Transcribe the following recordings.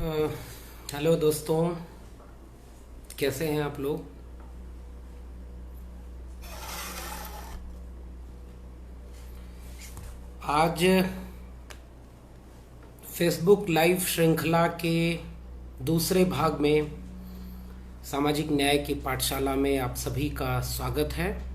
अ, hello दोस्तों, कैसे हैं आप लोग। आज फेसबुक लाइव श्रृंखला के दूसरे भाग में सामाजिक न्याय की पाठशाला में आप सभी का स्वागत है।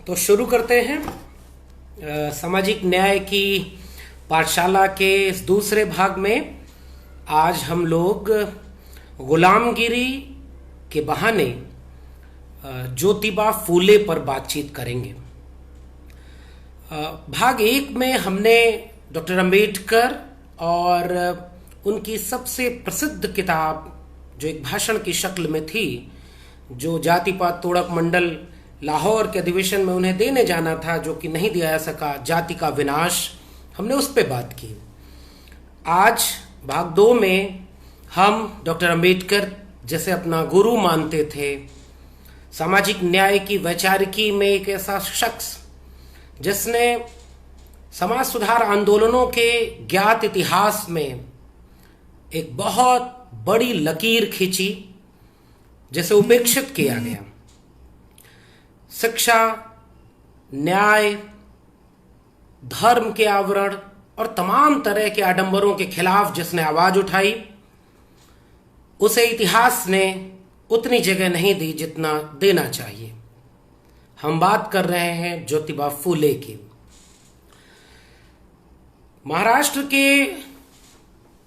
तो शुरू करते हैं सामाजिक न्याय की पाठशाला के इस दूसरे भाग में। आज हम लोग गुलामगिरी के बहाने ज्योतिबा फूले पर बातचीत करेंगे। भाग एक में हमने डॉक्टर अंबेडकर और उनकी सबसे प्रसिद्ध किताब, जो एक भाषण की शक्ल में थी, जो जाति पात तोड़क मंडल लाहौर के अधिवेशन में उन्हें देने जाना था, जो कि नहीं दिया जा सका, जाति का विनाश, हमने उस पर बात की। आज भाग दो में हम डॉक्टर अंबेडकर जैसे अपना गुरु मानते थे, सामाजिक न्याय की वैचारिकी में एक ऐसा शख्स जिसने समाज सुधार आंदोलनों के ज्ञात इतिहास में एक बहुत बड़ी लकीर खींची, जिसे उपेक्षित किया गया। शिक्षा, न्याय, धर्म के आवरण और तमाम तरह के आडंबरों के खिलाफ जिसने आवाज उठाई, उसे इतिहास ने उतनी जगह नहीं दी जितना देना चाहिए। हम बात कर रहे हैं ज्योतिबा फूले की। महाराष्ट्र के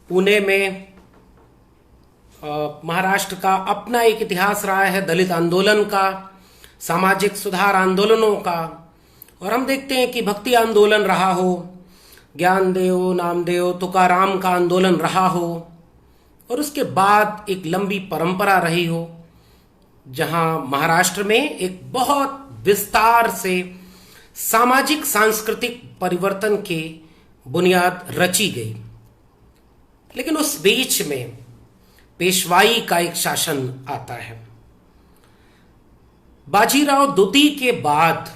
पुणे में महाराष्ट्र का अपना एक इतिहास रहा है, दलित आंदोलन का, सामाजिक सुधार आंदोलनों का। और हम देखते हैं कि भक्ति आंदोलन रहा हो, ज्ञानदेव, नामदेव, तुकाराम का आंदोलन रहा हो, और उसके बाद एक लंबी परंपरा रही हो जहां महाराष्ट्र में एक बहुत विस्तार से सामाजिक सांस्कृतिक परिवर्तन की बुनियाद रची गई। लेकिन उस बीच में पेशवाई का एक शासन आता है। बाजीराव द्वितीय के बाद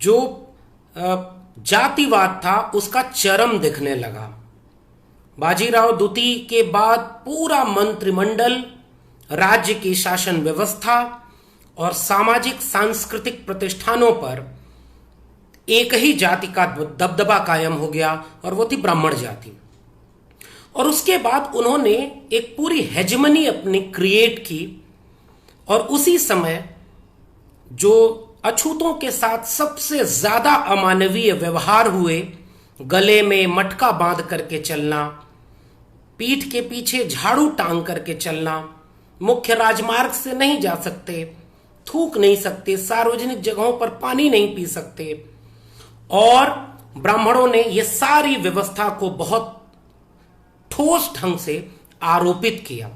जो जातिवाद था उसका चरम दिखने लगा। बाजीराव द्वितीय के बाद पूरा मंत्रिमंडल, राज्य की शासन व्यवस्था और सामाजिक सांस्कृतिक प्रतिष्ठानों पर एक ही जाति का दबदबा कायम हो गया, और वो थी ब्राह्मण जाति। और उसके बाद उन्होंने एक पूरी हेजमनी अपनी क्रिएट की, और उसी समय जो अछूतों के साथ सबसे ज्यादा अमानवीय व्यवहार हुए, गले में मटका बांध करके चलना, पीठ के पीछे झाड़ू टांग करके चलना, मुख्य राजमार्ग से नहीं जा सकते, थूक नहीं सकते, सार्वजनिक जगहों पर पानी नहीं पी सकते, और ब्राह्मणों ने यह सारी व्यवस्था को बहुत ठोस ढंग से आरोपित किया।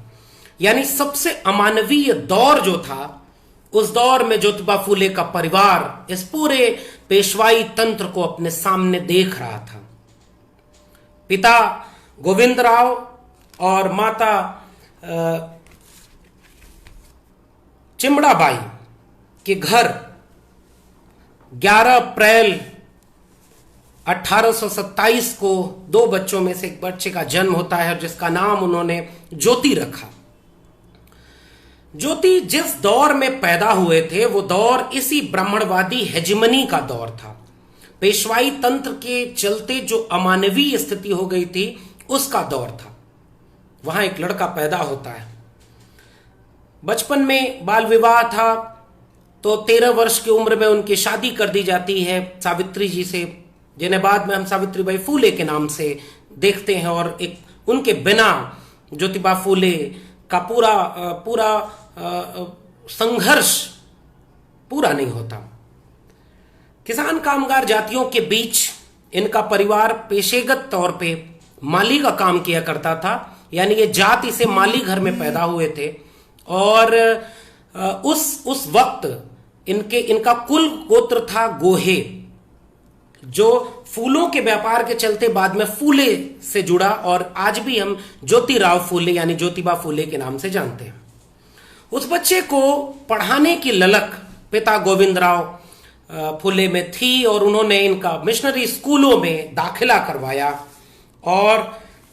यानी सबसे अमानवीय दौर जो था, उस दौर में ज्योतिबा फूले का परिवार इस पूरे पेशवाई तंत्र को अपने सामने देख रहा था। पिता गोविंदराव और माता चिमड़ाबाई के घर 11 अप्रैल 1827 को दो बच्चों में से एक बच्चे का जन्म होता है, जिसका नाम उन्होंने ज्योति रखा। ज्योति जिस दौर में पैदा हुए थे, वो दौर इसी ब्राह्मणवादी हेजिमनी का दौर था। पेशवाई तंत्र के चलते जो अमानवीय स्थिति हो गई थी, उसका दौर था। वहां एक लड़का पैदा होता है, बचपन में बाल विवाह था, तो 13 वर्ष की उम्र में उनकी शादी कर दी जाती है सावित्री जी से, जिन्हें बाद में हम सावित्रीबाई फूले के नाम से देखते हैं। और एक उनके बिना ज्योतिबा फूले का पूरा संघर्ष पूरा नहीं होता। किसान कामगार जातियों के बीच इनका परिवार पेशेगत तौर पे माली का काम किया करता था, यानी ये जाति से माली घर में पैदा हुए थे। और उस वक्त इनका कुल गोत्र था गोहे, जो फूलों के व्यापार के चलते बाद में फूले से जुड़ा और आज भी हम ज्योतिराव फूले यानी ज्योतिबा फूले के नाम से जानते हैं। उस बच्चे को पढ़ाने की ललक पिता गोविंदराव फूले में थी और उन्होंने इनका मिशनरी स्कूलों में दाखिला करवाया और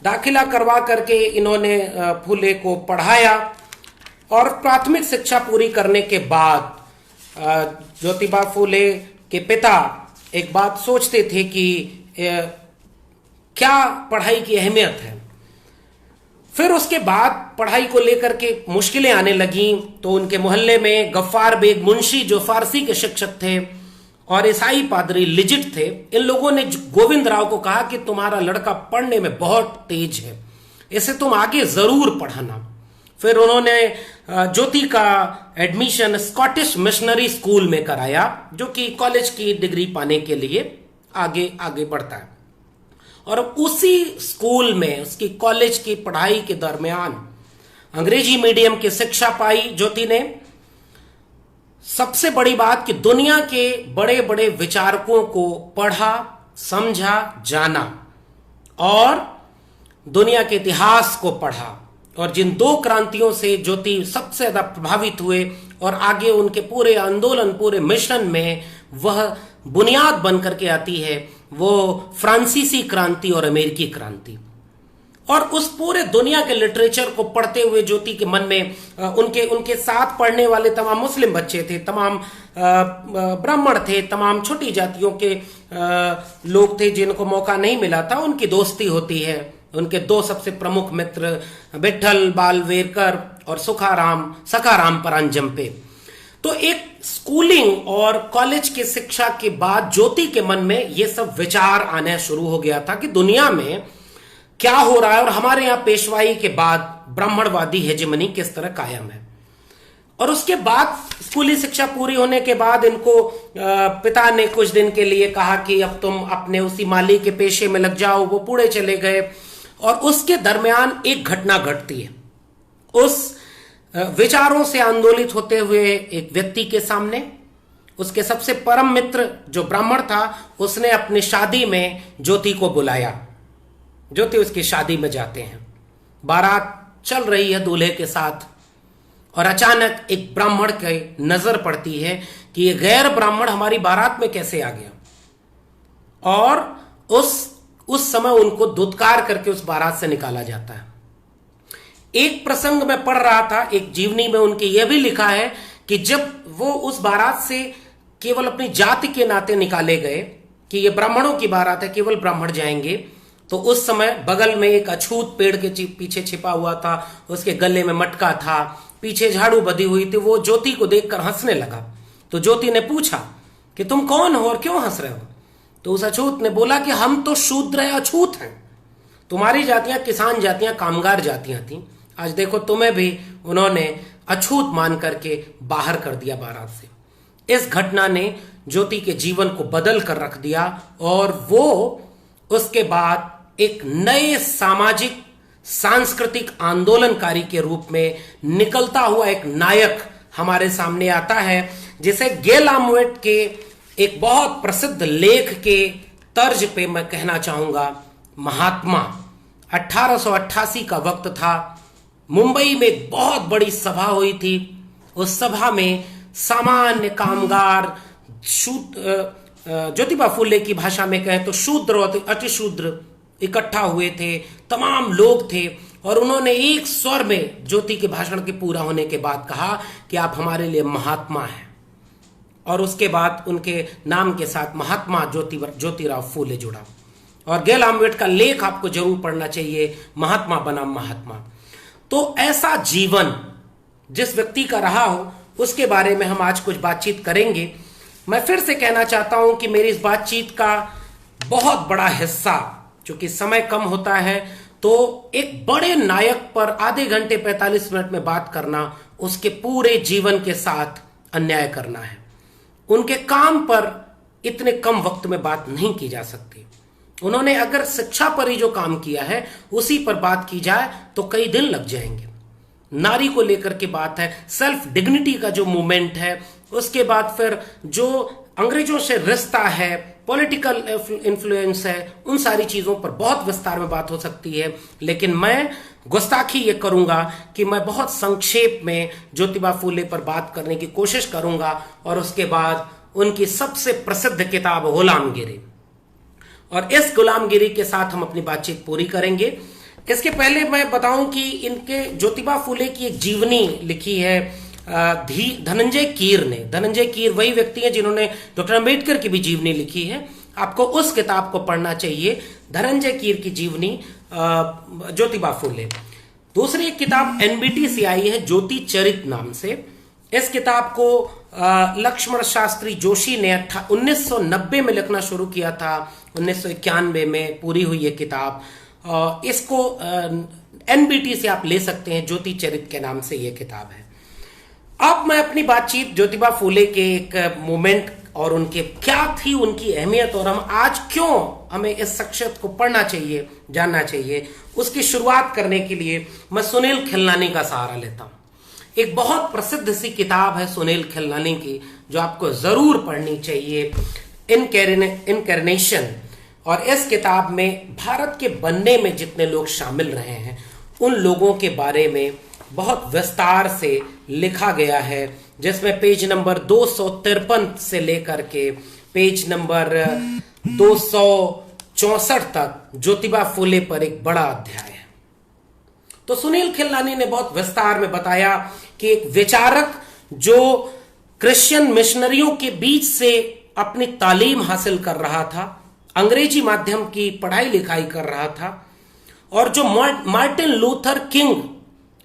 दाखिला करवा करके इन्होंने फूले को पढ़ाया। और प्राथमिक शिक्षा पूरी करने के बाद ज्योतिबा फूले के पिता एक बात सोचते थे कि क्या पढ़ाई की अहमियत है। फिर उसके बाद पढ़ाई को लेकर के मुश्किलें आने लगीं, तो उनके मोहल्ले में गफ्फार बेग मुंशी जो फारसी के शिक्षक थे और ईसाई पादरी लिजिट थे, इन लोगों ने गोविंद राव को कहा कि तुम्हारा लड़का पढ़ने में बहुत तेज है, इसे तुम आगे जरूर पढ़ाना। फिर उन्होंने ज्योति का एडमिशन स्कॉटिश मिशनरी स्कूल में कराया, जो कि कॉलेज की डिग्री पाने के लिए आगे आगे बढ़ता है। और उसी स्कूल में उसकी कॉलेज की पढ़ाई के दरमियान अंग्रेजी मीडियम की शिक्षा पाई ज्योति ने। सबसे बड़ी बात कि दुनिया के बड़े बड़े विचारकों को पढ़ा, समझा, जाना और दुनिया के इतिहास को पढ़ा। और जिन दो क्रांतियों से ज्योति सबसे ज्यादा प्रभावित हुए और आगे उनके पूरे आंदोलन, पूरे मिशन में वह बुनियाद बनकर के आती है, वो फ्रांसीसी क्रांति और अमेरिकी क्रांति। और उस पूरे दुनिया के लिटरेचर को पढ़ते हुए ज्योति के मन में उनके साथ पढ़ने वाले तमाम मुस्लिम बच्चे थे, तमाम ब्राह्मण थे, तमाम छोटी जातियों के लोग थे जिनको मौका नहीं मिला था, उनकी दोस्ती होती है। उनके दो सबसे प्रमुख मित्र विठल बालवेरकर और सखाराम परांजपे। तो एक स्कूलिंग और कॉलेज की शिक्षा के बाद ज्योति के मन में यह सब विचार आना शुरू हो गया था कि दुनिया में क्या हो रहा है और हमारे यहां पेशवाई के बाद ब्राह्मणवादी हेजेमनी किस तरह कायम है। और उसके बाद स्कूली शिक्षा पूरी होने के बाद इनको पिता ने कुछ दिन के लिए कहा कि अब तुम अपने उसी माली के पेशे में लग जाओ। वो पुणे चले गए और उसके दरमियान एक घटना घटती है। उस विचारों से आंदोलित होते हुए एक व्यक्ति के सामने उसके सबसे परम मित्र जो ब्राह्मण था, उसने अपनी शादी में ज्योति को बुलाया। ज्योति उसकी शादी में जाते हैं, बारात चल रही है दूल्हे के साथ और अचानक एक ब्राह्मण के नजर पड़ती है कि ये गैर ब्राह्मण हमारी बारात में कैसे आ गया। और उस समय उनको दुत्कार करके उस बारात से निकाला जाता है। एक प्रसंग में पढ़ रहा था, एक जीवनी में उनके यह भी लिखा है कि जब वो उस बारात से केवल अपनी जाति के नाते निकाले गए कि ये ब्राह्मणों की बारात है, केवल ब्राह्मण जाएंगे, तो उस समय बगल में एक अछूत पेड़ के पीछे छिपा हुआ था, उसके गले में मटका था, पीछे झाड़ू बंधी हुई थी। वो ज्योति को देखकर हंसने लगा। तो ज्योति ने पूछा कि तुम कौन हो और क्यों हंस रहे हो। तो उस अछूत ने बोला कि हम तो शूद्र अछूत हैं, तुम्हारी जातियां किसान जातियां, कामगार जातियां थी, आज देखो तुम्हें भी उन्होंने अछूत मान करके बाहर कर दिया बारात से। इस घटना ने ज्योति के जीवन को बदल कर रख दिया और वो उसके बाद एक नए सामाजिक सांस्कृतिक आंदोलनकारी के रूप में निकलता हुआ एक नायक हमारे सामने आता है, जिसे गेल आमवेट के एक बहुत प्रसिद्ध लेख के तर्ज पे मैं कहना चाहूंगा महात्मा। 1888 का वक्त था, मुंबई में एक बहुत बड़ी सभा हुई थी। उस सभा में सामान्य कामगार, ज्योतिबा फूले की भाषा में कहें तो शूद्र और अतिशूद्र इकट्ठा हुए थे, तमाम लोग थे। और उन्होंने एक स्वर में ज्योति के भाषण के पूरा होने के बाद कहा कि आप हमारे लिए महात्मा हैं। और उसके बाद उनके नाम के साथ महात्मा ज्योतिराव फूले जुड़ा। और गेल आमवेट का लेख आपको जरूर पढ़ना चाहिए, महात्मा बनाम महात्मा। तो ऐसा जीवन जिस व्यक्ति का रहा हो उसके बारे में हम आज कुछ बातचीत करेंगे। मैं फिर से कहना चाहता हूं कि मेरी इस बातचीत का बहुत बड़ा हिस्सा, चूंकि समय कम होता है, तो एक बड़े नायक पर आधे घंटे 45 मिनट में बात करना उसके पूरे जीवन के साथ अन्याय करना है। उनके काम पर इतने कम वक्त में बात नहीं की जा सकती। उन्होंने अगर शिक्षा पर ही जो काम किया है उसी पर बात की जाए तो कई दिन लग जाएंगे। नारी को लेकर के बात है, सेल्फ डिग्निटी का जो मूवमेंट है, उसके बाद फिर जो अंग्रेजों से रिश्ता है, पॉलिटिकल इन्फ्लुएंस है, उन सारी चीजों पर बहुत विस्तार में बात हो सकती है। लेकिन मैं गुस्ताखी ये करूंगा कि मैं बहुत संक्षेप में ज्योतिबा फूले पर बात करने की कोशिश करूंगा और उसके बाद उनकी सबसे प्रसिद्ध किताब गुलामगिरी, और इस गुलामगिरी के साथ हम अपनी बातचीत पूरी करेंगे। इसके पहले मैं बताऊं कि इनके ज्योतिबा फूले की एक जीवनी लिखी है धनंजय कीर ने। धनंजय कीर वही व्यक्ति हैं जिन्होंने डॉक्टर अंबेडकर की भी जीवनी लिखी है। आपको उस किताब को पढ़ना चाहिए, धनंजय कीर की जीवनी ज्योतिबा फूले। दूसरी एक किताब एनबीटी से आई है ज्योति चरित नाम से। इस किताब को लक्ष्मण शास्त्री जोशी ने 1990 में लिखना शुरू किया था, 1991 में पूरी हुई ये किताब। इसको एनबीटी से आप ले सकते हैं, ज्योति चरित के नाम से ये किताब है। अब मैं अपनी बातचीत ज्योतिबा फूले के एक मोमेंट और उनके क्या थी उनकी अहमियत और हम आज क्यों हमें इस शख्सियत को पढ़ना चाहिए, जानना चाहिए, उसकी शुरुआत करने के लिए मैं सुनील खिलनानी का सहारा लेता हूं। एक बहुत प्रसिद्ध सी किताब है सुनील खिलनानी की जो आपको जरूर पढ़नी चाहिए, इनकैर्नेशन। और इस किताब में भारत के बनने में जितने लोग शामिल रहे हैं उन लोगों के बारे में बहुत विस्तार से लिखा गया है, जिसमें पेज नंबर 253 से लेकर के पेज नंबर 264 तक ज्योतिबा फूले पर एक बड़ा अध्याय है। तो सुनील खिलनानी ने बहुत विस्तार में बताया कि एक विचारक जो क्रिश्चियन मिशनरियों के बीच से अपनी तालीम हासिल कर रहा था, अंग्रेजी माध्यम की पढ़ाई लिखाई कर रहा था, और जो Martin Luther King,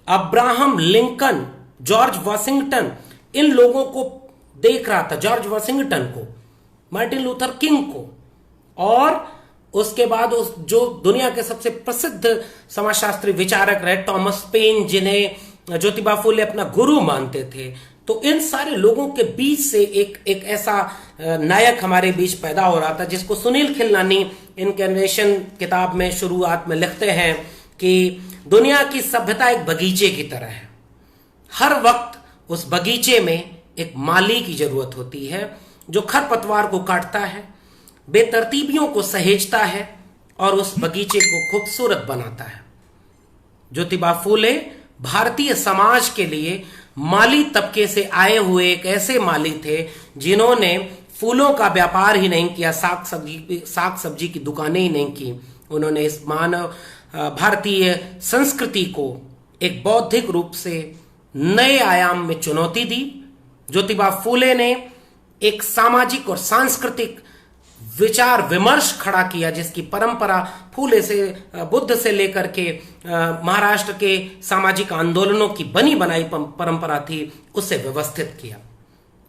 Abraham Lincoln, George Washington, इन लोगों को देख रहा था, जॉर्ज वाशिंगटन को, मार्टिन लूथर किंग को, और उसके बाद उस जो दुनिया के सबसे प्रसिद्ध समाजशास्त्री विचारक रहे थॉमस पेन, जिन्हें ज्योतिबा फूले अपना गुरु मानते थे। तो इन सारे लोगों के बीच से एक ऐसा नायक हमारे बीच पैदा हो रहा था जिसको सुनील खिलनानी इनकैर्नेशन किताब में शुरुआत में लिखते हैं कि दुनिया की सभ्यता एक बगीचे की तरह है। हर वक्त उस बगीचे में एक माली की जरूरत होती है जो खरपतवार को काटता है, बेतरतीबियों को सहेजता है और उस बगीचे को खूबसूरत बनाता है। ज्योतिबा फूले भारतीय समाज के लिए माली तबके से आए हुए एक ऐसे माली थे जिन्होंने फूलों का व्यापार ही नहीं किया, साग सब्जी की दुकानें ही नहीं की। उन्होंने इस मानव भारतीय संस्कृति को एक बौद्धिक रूप से नए आयाम में चुनौती दी। ज्योतिबा फूले ने एक सामाजिक और सांस्कृतिक विचार विमर्श खड़ा किया जिसकी परंपरा फूले से, बुद्ध से लेकर के महाराष्ट्र के सामाजिक आंदोलनों की बनी बनाई परंपरा थी, उसे व्यवस्थित किया।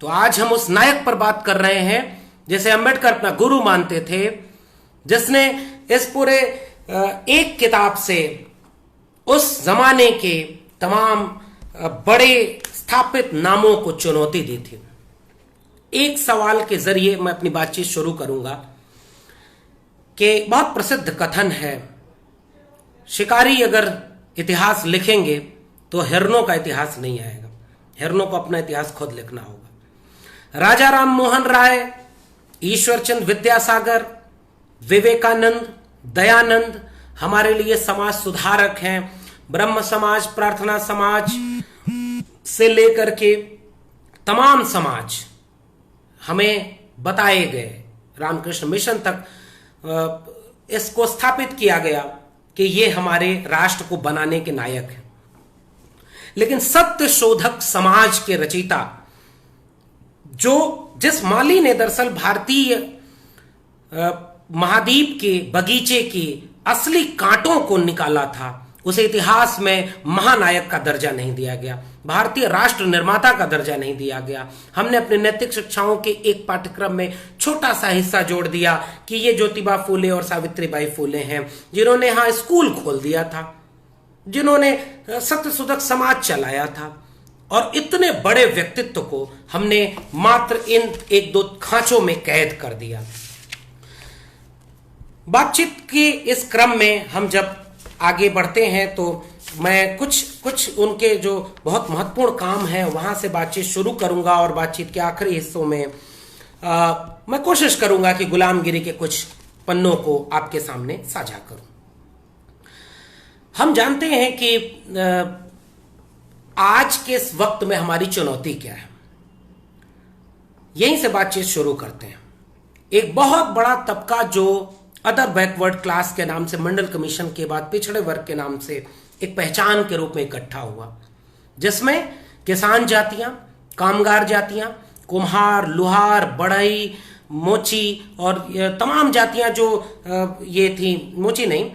तो आज हम उस नायक पर बात कर रहे हैं जिसे अंबेडकर अपना गुरु मानते थे, जिसने इस पूरे एक किताब से उस जमाने के तमाम बड़े स्थापित नामों को चुनौती दी थी। एक सवाल के जरिए मैं अपनी बातचीत शुरू करूंगा कि बहुत प्रसिद्ध कथन है, शिकारी अगर इतिहास लिखेंगे तो हिरणों का इतिहास नहीं आएगा, हिरणों को अपना इतिहास खुद लिखना होगा। राजा राम मोहन राय, ईश्वरचंद विद्यासागर, विवेकानंद, दयानंद हमारे लिए समाज सुधारक हैं। ब्रह्म समाज, प्रार्थना समाज से लेकर के तमाम समाज हमें बताए गए, रामकृष्ण मिशन तक इसको स्थापित किया गया कि ये हमारे राष्ट्र को बनाने के नायक हैं। लेकिन सत्य शोधक समाज के रचयिता जिस माली ने दरअसल भारतीय महाद्वीप के बगीचे की असली कांटों को निकाला था, उसे इतिहास में महानायक का दर्जा नहीं दिया गया, भारतीय राष्ट्र निर्माता का दर्जा नहीं दिया गया। हमने अपने नैतिक शिक्षाओं के एक पाठ्यक्रम में छोटा सा हिस्सा जोड़ दिया कि ये ज्योतिबा फूले और सावित्रीबाई फूले हैं जिन्होंने यहाँ स्कूल खोल दिया था, जिन्होंने सत्यशोधक समाज चलाया था, और इतने बड़े व्यक्तित्व को हमने मात्र इन एक दो खांचों में कैद कर दिया। बातचीत के इस क्रम में हम जब आगे बढ़ते हैं तो मैं कुछ उनके जो बहुत महत्वपूर्ण काम है वहां से बातचीत शुरू करूंगा और बातचीत के आखिरी हिस्सों में मैं कोशिश करूंगा कि गुलामगिरी के कुछ पन्नों को आपके सामने साझा करूं। हम जानते हैं कि आज के इस वक्त में हमारी चुनौती क्या है, यहीं से बातचीत शुरू करते हैं। एक बहुत बड़ा तबका जो अदर बैकवर्ड क्लास के नाम से, मंडल कमीशन के बाद पिछड़े वर्ग के नाम से एक पहचान के रूप में इकट्ठा हुआ, जिसमें किसान जातियां, कामगार जातियां, कुम्हार, लुहार, बढ़ई, मोची और तमाम जातियां जो ये थी, मोची नहीं,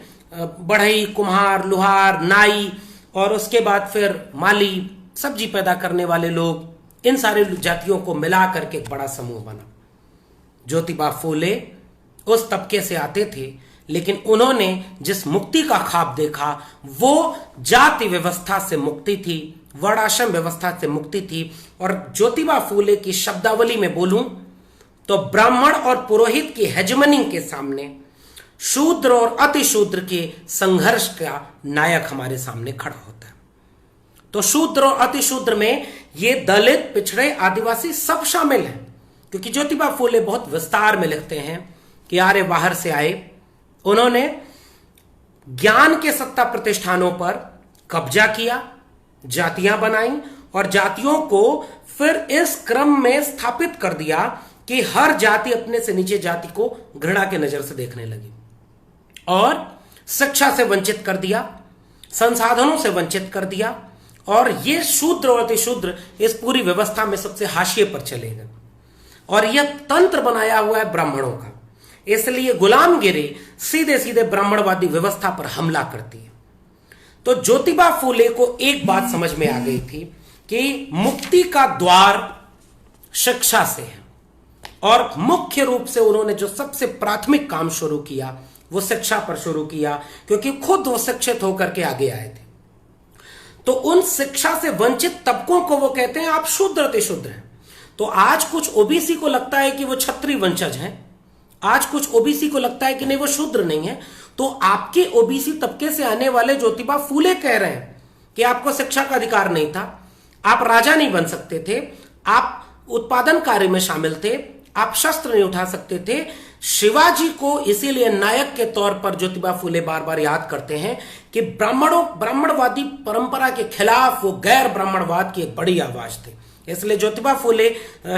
बढ़ई, कुम्हार, लुहार, नाई और उसके बाद फिर माली, सब्जी पैदा करने वाले लोग, इन सारे जातियों को मिला करके एक बड़ा समूह बना। ज्योतिबा फूले उस तबके से आते थे, लेकिन उन्होंने जिस मुक्ति का ख्वाब देखा वो जाति व्यवस्था से मुक्ति थी, वर्णाश्रम व्यवस्था से मुक्ति थी। और ज्योतिबा फूले की शब्दावली में बोलूं तो ब्राह्मण और पुरोहित की हेजमनी के सामने शूद्र और अतिशूद्र के संघर्ष का नायक हमारे सामने खड़ा होता है। तो शूद्र और अतिशूद्र में ये दलित, पिछड़े, आदिवासी सब शामिल हैं, क्योंकि ज्योतिबा फूले बहुत विस्तार में लिखते हैं कि आर्य बाहर से आए, उन्होंने ज्ञान के सत्ता प्रतिष्ठानों पर कब्जा किया, जातियां बनाई और जातियों को फिर इस क्रम में स्थापित कर दिया कि हर जाति अपने से नीचे जाति को घृणा के नजर से देखने लगी और शिक्षा से वंचित कर दिया, संसाधनों से वंचित कर दिया और ये शूद्र और अतिशूद्र इस पूरी व्यवस्था में सबसे हाशिए पर चले गए। और यह तंत्र बनाया हुआ है ब्राह्मणों का, इसलिए गुलामगिरी सीधे सीधे ब्राह्मणवादी व्यवस्था पर हमला करती है। तो ज्योतिबा फूले को एक बात समझ में आ गई थी कि मुक्ति का द्वार शिक्षा से है और मुख्य रूप से उन्होंने जो सबसे प्राथमिक काम शुरू किया वो शिक्षा पर शुरू किया, क्योंकि खुद वो शिक्षित होकर के आगे आए थे। तो उन शिक्षा से वंचित तबकों को वो कहते हैं आप शूद्र अतिशूद्र हैं। तो आज कुछ ओबीसी को लगता है कि वो क्षत्रिय वंशज हैं, आज कुछ ओबीसी को लगता है कि नहीं वो शूद्र नहीं है। तो आपके ओबीसी तबके से आने वाले ज्योतिबा फूले कह रहे हैं कि आपको शिक्षा का अधिकार नहीं था, आप राजा नहीं बन सकते थे, आप उत्पादन कार्य में शामिल थे, आप शस्त्र नहीं उठा सकते थे। शिवाजी को इसीलिए नायक के तौर पर ज्योतिबा फूले बार बार याद करते हैं कि ब्राह्मणवादी परंपरा के खिलाफ वो गैर ब्राह्मणवाद की एक बड़ी आवाज थे। इसलिए ज्योतिबा फूले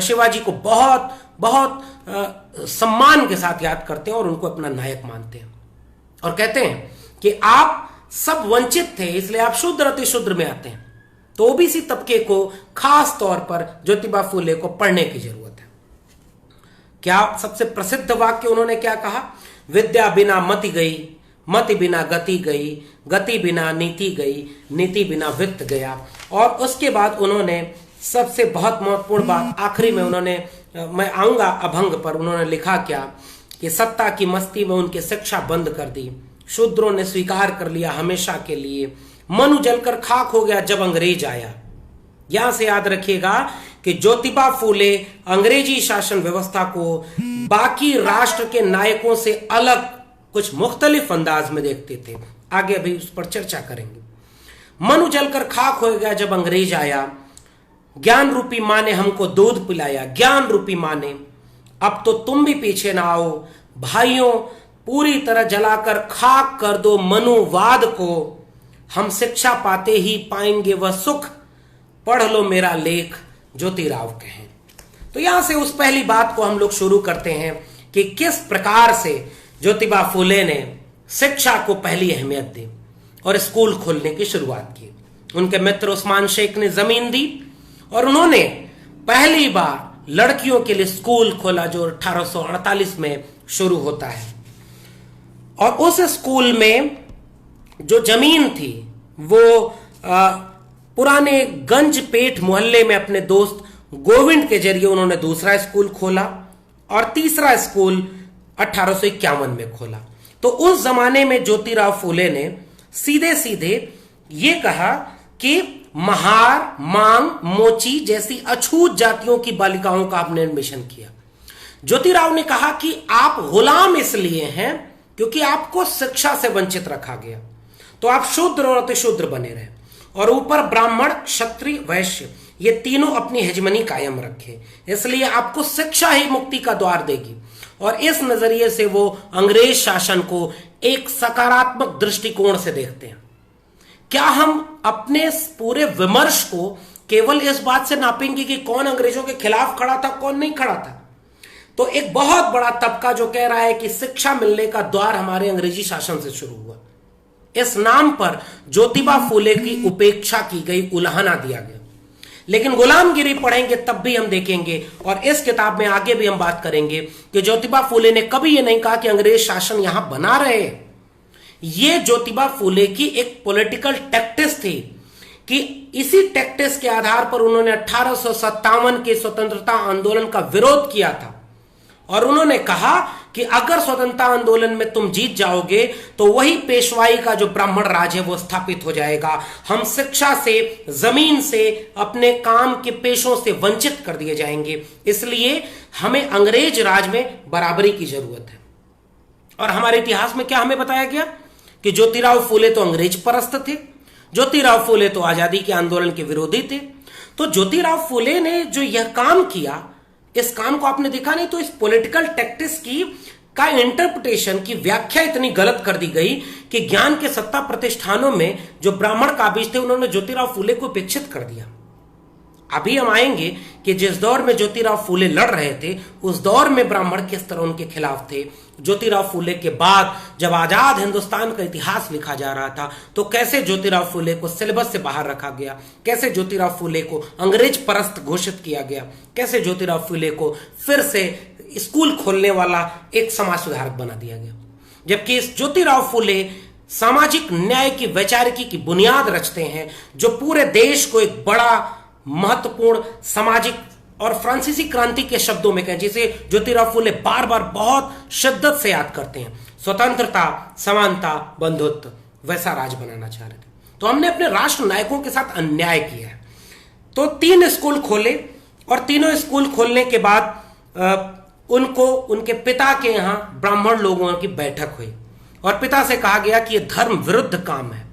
शिवाजी को बहुत बहुत सम्मान के साथ याद करते हैं और उनको अपना नायक मानते हैं और कहते हैं कि आप सब वंचित थे, इसलिए आप शूद्र अतिशूद्र में आते हैं। तो ओबीसी तबके को खास तौर पर ज्योतिबा फूले को पढ़ने की जरूरत है। क्या सबसे प्रसिद्ध वाक्य उन्होंने क्या कहा? विद्या बिना मति गई, मति बिना गति गई, गति बिना नीति गई, नीति बिना वित्त गया। और उसके बाद उन्होंने सबसे बहुत महत्वपूर्ण बात आखिरी में उन्होंने, मैं आऊंगा अभंग पर, उन्होंने लिखा क्या कि सत्ता की मस्ती में उनकी शिक्षा बंद कर दी, शूद्रों ने स्वीकार कर लिया हमेशा के लिए, मनु जलकर खाक हो गया जब अंग्रेज आया। यहां से याद रखिएगा कि ज्योतिबा फूले अंग्रेजी शासन व्यवस्था को बाकी राष्ट्र के नायकों से अलग कुछ मुख्तलिफ अंदाज में देखते थे। आगे अभी उस पर चर्चा करेंगे। मनु जलकर खाक हो गया जब अंग्रेज आया, ज्ञान रूपी माँ ने हमको दूध पिलाया, ज्ञान रूपी माँ ने, अब तो तुम भी पीछे ना आओ भाइयों, पूरी तरह जलाकर खाक कर दो मनुवाद को, हम शिक्षा पाते ही पाएंगे वह सुख, पढ़ लो मेरा लेख ज्योतिराव कहें। तो यहां से उस पहली बात को हम लोग शुरू करते हैं कि किस प्रकार से ज्योतिबा फूले ने शिक्षा को पहली अहमियत दी और स्कूल खोलने की शुरुआत की। उनके मित्र उस्मान शेख ने जमीन दी और उन्होंने पहली बार लड़कियों के लिए स्कूल खोला जो 1848 में शुरू होता है। और उस स्कूल में जो जमीन थी वो पुराने गंजपेट मोहल्ले में अपने दोस्त गोविंद के जरिए उन्होंने दूसरा स्कूल खोला और तीसरा स्कूल 1851 में खोला। तो उस जमाने में ज्योतिराव फूले ने सीधे सीधे ये कहा कि महार, मांग, मोची जैसी अछूत जातियों की बालिकाओं का आपने एडमिशन किया। ज्योतिराव ने कहा कि आप गुलाम इसलिए हैं क्योंकि आपको शिक्षा से वंचित रखा गया, तो आप शूद्र और अतिशूद्र बने रहे, और ऊपर ब्राह्मण, क्षत्रिय, वैश्य ये तीनों अपनी हेजमनी कायम रखे। इसलिए आपको शिक्षा ही मुक्ति का द्वार देगी। और इस नजरिए से वो अंग्रेज शासन को एक सकारात्मक दृष्टिकोण से देखते हैं। क्या हम अपने पूरे विमर्श को केवल इस बात से नापेंगे कि कौन अंग्रेजों के खिलाफ खड़ा था, कौन नहीं खड़ा था? तो एक बहुत बड़ा तबका जो कह रहा है कि शिक्षा मिलने का द्वार हमारे अंग्रेजी शासन से शुरू हुआ, इस नाम पर ज्योतिबा फूले की उपेक्षा की गई, उल्हाना दिया गया। लेकिन गुलामगिरी पढ़ेंगे तब भी हम देखेंगे, और इस किताब में आगे भी हम बात करेंगे कि ज्योतिबा फूले ने कभी यह नहीं कहा कि अंग्रेज शासन यहां बना रहे। यह ज्योतिबा फूले की एक पॉलिटिकल टैक्टिस थी कि इसी टैक्टिस के आधार पर उन्होंने 1857 के स्वतंत्रता आंदोलन का विरोध किया था, और उन्होंने कहा कि अगर स्वतंत्रता आंदोलन में तुम जीत जाओगे तो वही पेशवाई का जो ब्राह्मण राज है वो स्थापित हो जाएगा। हम शिक्षा से, जमीन से, अपने काम के पेशों से वंचित कर दिए जाएंगे, इसलिए हमें अंग्रेज राज में बराबरी की जरूरत है। और हमारे इतिहास में क्या हमें बताया गया कि ज्योतिराव फूले तो अंग्रेज परस्त थे, ज्योतिराव फूले तो आजादी के आंदोलन के विरोधी थे। तो ज्योतिराव फूले ने जो यह काम किया, इस काम को आपने देखा नहीं, तो इस पॉलिटिकल टैक्टिस का इंटरप्रिटेशन की व्याख्या इतनी गलत कर दी गई कि ज्ञान के सत्ता प्रतिष्ठानों में जो ब्राह्मण काबिज थे उन्होंने ज्योतिराव फूले को उपेक्षित कर दिया। अभी हम आएंगे कि जिस दौर में ज्योतिराव फूले लड़ रहे थे उस दौर में ब्राह्मण किस तरह उनके खिलाफ थे। ज्योतिराव फूले के बाद जब आजाद हिंदुस्तान का इतिहास लिखा जा रहा था तो कैसे ज्योतिराव फूले को सिलेबस से बाहर रखा गया, कैसे ज्योतिराव फूले को अंग्रेज परस्त घोषित किया गया, कैसे ज्योतिराव फूले को फिर से स्कूल खोलने वाला एक समाज सुधारक बना दिया गया। जबकि इस ज्योतिराव फूले सामाजिक न्याय की वैचारिकी की बुनियाद रचते हैं, जो पूरे देश को एक बड़ा महत्वपूर्ण सामाजिक और फ्रांसीसी क्रांति के शब्दों में कहें, जिसे ज्योतिराव फूले बार बार बहुत शिद्दत से याद करते हैं, स्वतंत्रता, समानता, बंधुत्व, वैसा राज बनाना चाह रहे थे। तो हमने अपने राष्ट्र नायकों के साथ अन्याय किया है। तो 3 स्कूल खोले, और तीनों स्कूल खोलने के बाद उनको उनके पिता के यहां ब्राह्मण लोगों की बैठक हुई, और पिता से कहा गया कि यह धर्म विरुद्ध काम है,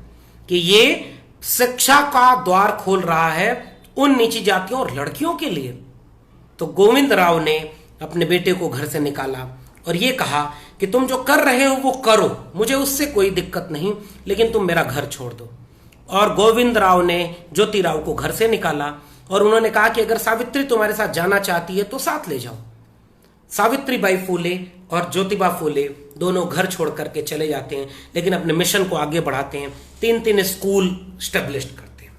कि ये शिक्षा का द्वार खोल रहा है उन नीची जातियों और लड़कियों के लिए। तो गोविंद राव ने अपने बेटे को घर से निकाला और यह कहा कि तुम जो कर रहे हो वो करो, मुझे उससे कोई दिक्कत नहीं, लेकिन तुम मेरा घर छोड़ दो। और गोविंद राव ने ज्योतिराव को घर से निकाला और उन्होंने कहा कि अगर सावित्री तुम्हारे साथ जाना चाहती है तो साथ ले जाओ। सावित्रीबाई फूले और ज्योतिबा फूले दोनों घर छोड़ करके चले जाते हैं, लेकिन अपने मिशन को आगे बढ़ाते हैं, 3 स्कूल स्टेब्लिश करते हैं।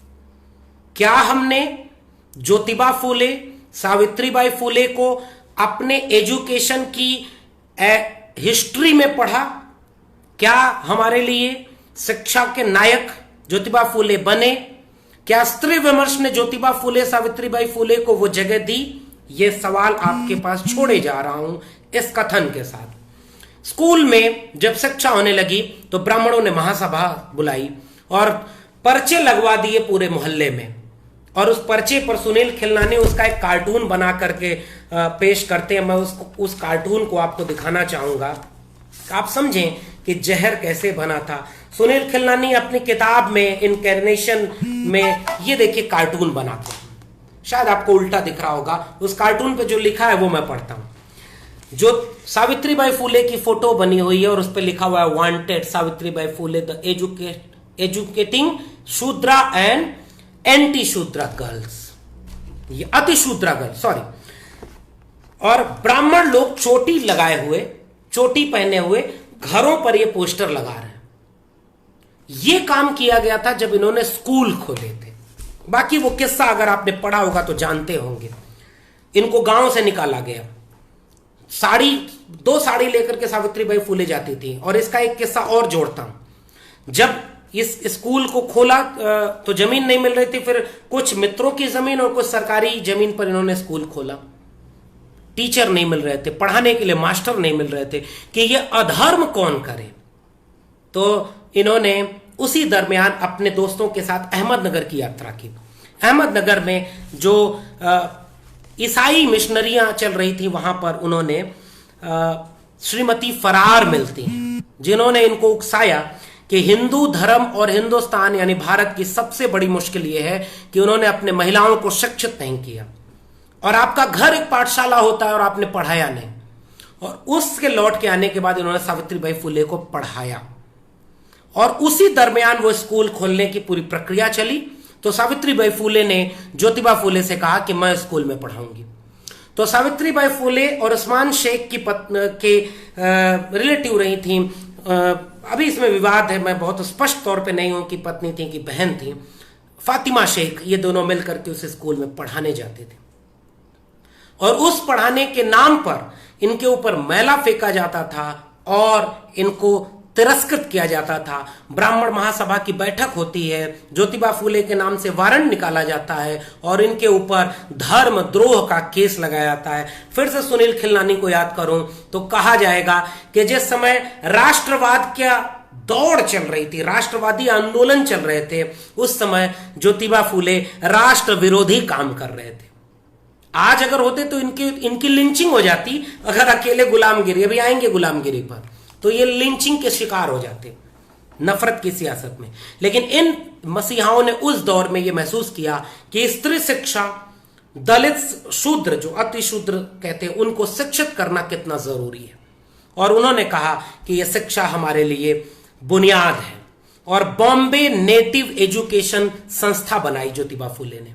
क्या हमने ज्योतिबा फूले, सावित्रीबाई फूले को अपने एजुकेशन की हिस्ट्री में पढ़ा? क्या हमारे लिए शिक्षा के नायक ज्योतिबा फूले बने? क्या स्त्री विमर्श ने ज्योतिबा फूले, सावित्रीबाई फूले को वो जगह दी? ये सवाल आपके पास छोड़े जा रहा हूं इस कथन के साथ। स्कूल में जब शिक्षा होने लगी तो ब्राह्मणों ने महासभा बुलाई और पर्चे लगवा दिए पूरे मोहल्ले में, और उस पर्चे पर सुनील खिलनानी उसका एक कार्टून बना करके पेश करते हैं। मैं उस कार्टून को आपको दिखाना चाहूंगा, आप समझें कि जहर कैसे बना था। सुनील खिलनानी अपनी किताब में इनकैर्नेशन में ये देखिए कार्टून बनाते हैं, शायद आपको उल्टा दिख रहा होगा। उस कार्टून पे जो लिखा है वो मैं पढ़ता हूं। जो सावित्रीबाई फूले की फोटो बनी हुई है और उस पर लिखा हुआ है wanted Savitribai Phule the educating Shudra and anti Shudra girls, ये अति शूद्रा गर्ल, सॉरी। और ब्राह्मण लोग चोटी लगाए हुए, चोटी पहने हुए घरों पर ये पोस्टर लगा रहे हैं। ये काम किया गया था जब इन्होंने स्कूल खोले थे। बाकी वो किस्सा अगर आपने पढ़ा होगा तो जानते होंगे। इनको गांव से निकाला गया, साड़ी 2 साड़ी लेकर के सावित्रीबाई फूले जाती थी। और इसका एक किस्सा और जोड़ता हूं। जब इस स्कूल को खोला तो जमीन नहीं मिल रही थी, फिर कुछ मित्रों की जमीन और कुछ सरकारी जमीन पर इन्होंने स्कूल खोला। टीचर नहीं मिल रहे थे, पढ़ाने के लिए मास्टर नहीं मिल रहे थे कि ये अधर्म कौन करे। तो इन्होंने उसी दरमियान अपने दोस्तों के साथ अहमदनगर की यात्रा की। अहमदनगर में जो ईसाई मिशनरियां चल रही थी वहां पर उन्होंने श्रीमती फरार मिलती हैं, जिन्होंने इनको उकसाया कि हिंदू धर्म और हिंदुस्तान यानी भारत की सबसे बड़ी मुश्किल यह है कि उन्होंने अपने महिलाओं को शिक्षित नहीं किया, और आपका घर एक पाठशाला होता है और आपने पढ़ाया नहीं। और उसके लौट के आने के बाद इन्होंने सावित्रीबाई फुले को पढ़ाया, और उसी दरमियान वो स्कूल खोलने की पूरी प्रक्रिया चली। तो सावित्रीबाई फुले ने ज्योतिबा फुले से कहा कि मैं स्कूल में पढ़ाऊंगी। तो सावित्रीबाई फुले और उस्मान शेख की के रिलेटिव रही थी। अभी इसमें विवाद है, मैं बहुत स्पष्ट तौर पे नहीं हूं कि पत्नी थी कि बहन थी। फातिमा शेख, ये दोनों मिलकर के उस स्कूल में पढ़ाने जाते थे, और उस पढ़ाने के नाम पर इनके ऊपर मैला फेंका जाता था और इनको तिरस्कृत किया जाता था। ब्राह्मण महासभा की बैठक होती है, ज्योतिबा फुले के नाम से वारंट निकाला जाता है और इनके ऊपर धर्म द्रोह का केस लगाया जाता है। फिर से सुनील खिलनानी को याद करूं तो कहा जाएगा कि जिस समय राष्ट्रवाद का दौड़ चल रही थी, राष्ट्रवादी आंदोलन चल रहे थे, उस समय ज्योतिबा फुले राष्ट्र विरोधी काम कर रहे थे। आज अगर होते तो इनकी लिंचिंग हो जाती। अगर अकेले गुलामगिरी, अभी आएंगे गुलामगिरी पर, तो ये लिंचिंग के शिकार हो जाते नफरत की सियासत में। लेकिन इन मसीहाओं ने उस दौर में यह महसूस किया कि स्त्री शिक्षा, दलित शूद्र जो अति शूद्र कहते हैं, उनको शिक्षित करना कितना जरूरी है, और उन्होंने कहा कि यह शिक्षा हमारे लिए बुनियाद है। और बॉम्बे नेटिव एजुकेशन संस्था बनाई ज्योतिबा फुले ने,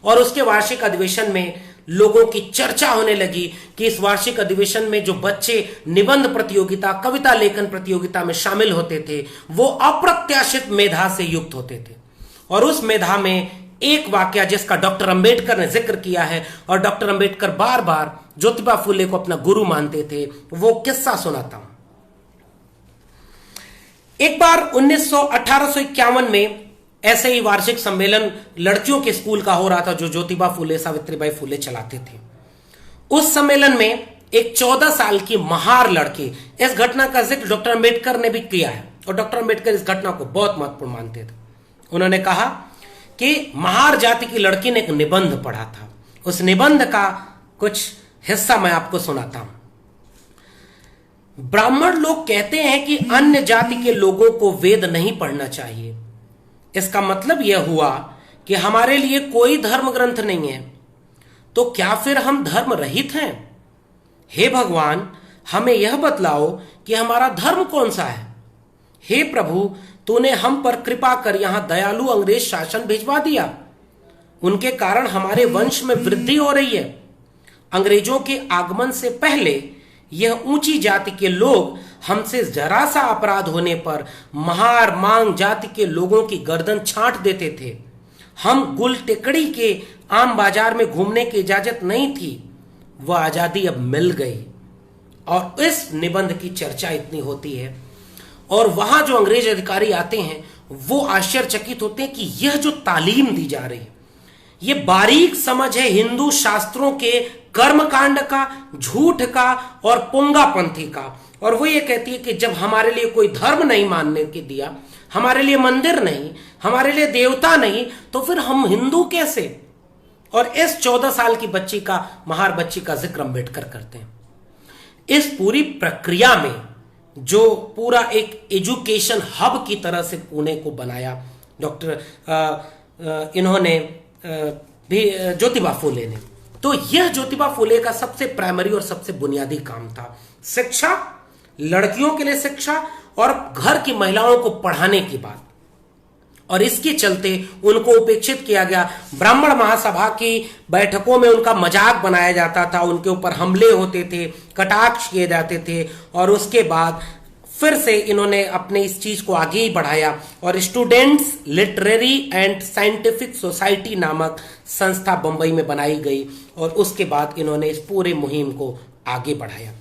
और उसके वार्षिक अधिवेशन में लोगों की चर्चा होने लगी कि इस वार्षिक अधिवेशन में जो बच्चे निबंध प्रतियोगिता, कविता लेखन प्रतियोगिता में शामिल होते थे, वो अप्रत्याशित मेधा से युक्त होते थे। और उस मेधा में एक वाकया जिसका डॉक्टर अंबेडकर ने जिक्र किया है, और डॉक्टर अंबेडकर बार बार ज्योतिबा फुले को अपना गुरु मानते थे, वो किस्सा सुनाता हूं। एक बार 1851 में ऐसे ही वार्षिक सम्मेलन लड़कियों के स्कूल का हो रहा था, जो ज्योतिबा फुले, सावित्रीबाई फुले चलाते थे। उस सम्मेलन में एक 14 साल की महार लड़की, इस घटना का जिक्र डॉक्टर अंबेडकर ने भी किया है, और डॉक्टर अंबेडकर इस घटना को बहुत महत्वपूर्ण मानते थे। उन्होंने कहा कि महार जाति की लड़की ने एक निबंध पढ़ा था। उस निबंध का कुछ हिस्सा मैं आपको सुनाता हूं। ब्राह्मण लोग कहते हैं कि अन्य जाति के लोगों को वेद नहीं पढ़ना चाहिए। इसका मतलब यह हुआ कि हमारे लिए कोई धर्म ग्रंथ नहीं है, तो क्या फिर हम धर्म रहित हैं? हे भगवान, हमें यह बतलाओ कि हमारा धर्म कौन सा है। हे प्रभु, तूने हम पर कृपा कर यहां दयालु अंग्रेज शासन भिजवा दिया, उनके कारण हमारे वंश में वृद्धि हो रही है। अंग्रेजों के आगमन से पहले यह ऊंची जाति के लोग हमसे जरा सा अपराध होने पर महार मांग जाति के लोगों की गर्दन छांट देते थे। हम गुल टिकड़ी के आम बाजार में घूमने की इजाजत नहीं थी, वह आजादी अब मिल गई। और इस निबंध की चर्चा इतनी होती है, और वहां जो अंग्रेज अधिकारी आते हैं वो आश्चर्यचकित होते हैं कि यह जो तालीम दी जा रही है, ये बारीक समझ है हिंदू शास्त्रों के कर्मकांड का, झूठ का और पुंगापंथी का। और वो ये कहती है कि जब हमारे लिए कोई धर्म नहीं मानने के दिया, हमारे लिए मंदिर नहीं, हमारे लिए देवता नहीं, तो फिर हम हिंदू कैसे? और इस 14 साल की बच्ची का, महार बच्ची का जिक्र अंबेडकर करते हैं। इस पूरी प्रक्रिया में जो पूरा एक एजुकेशन हब की तरह से पुणे को बनाया इन्होंने भी ज्योतिबा फुले ने, तो यह ज्योतिबा फुले का सबसे प्राइमरी और सबसे बुनियादी काम था। शिक्षा, लड़कियों के लिए शिक्षा, और घर की महिलाओं को पढ़ाने की बात। और इसके चलते उनको उपेक्षित किया गया। ब्राह्मण महासभा की बैठकों में उनका मजाक बनाया जाता था, उनके ऊपर हमले होते थे, कटाक्ष किए जाते थे। और उसके बाद फिर से इन्होंने अपने इस चीज को आगे ही बढ़ाया, और students literary and scientific society नामक संस्था बंबई में बनाई गई, और उसके बाद इन्होंने इस पूरे मुहिम को आगे बढ़ाया।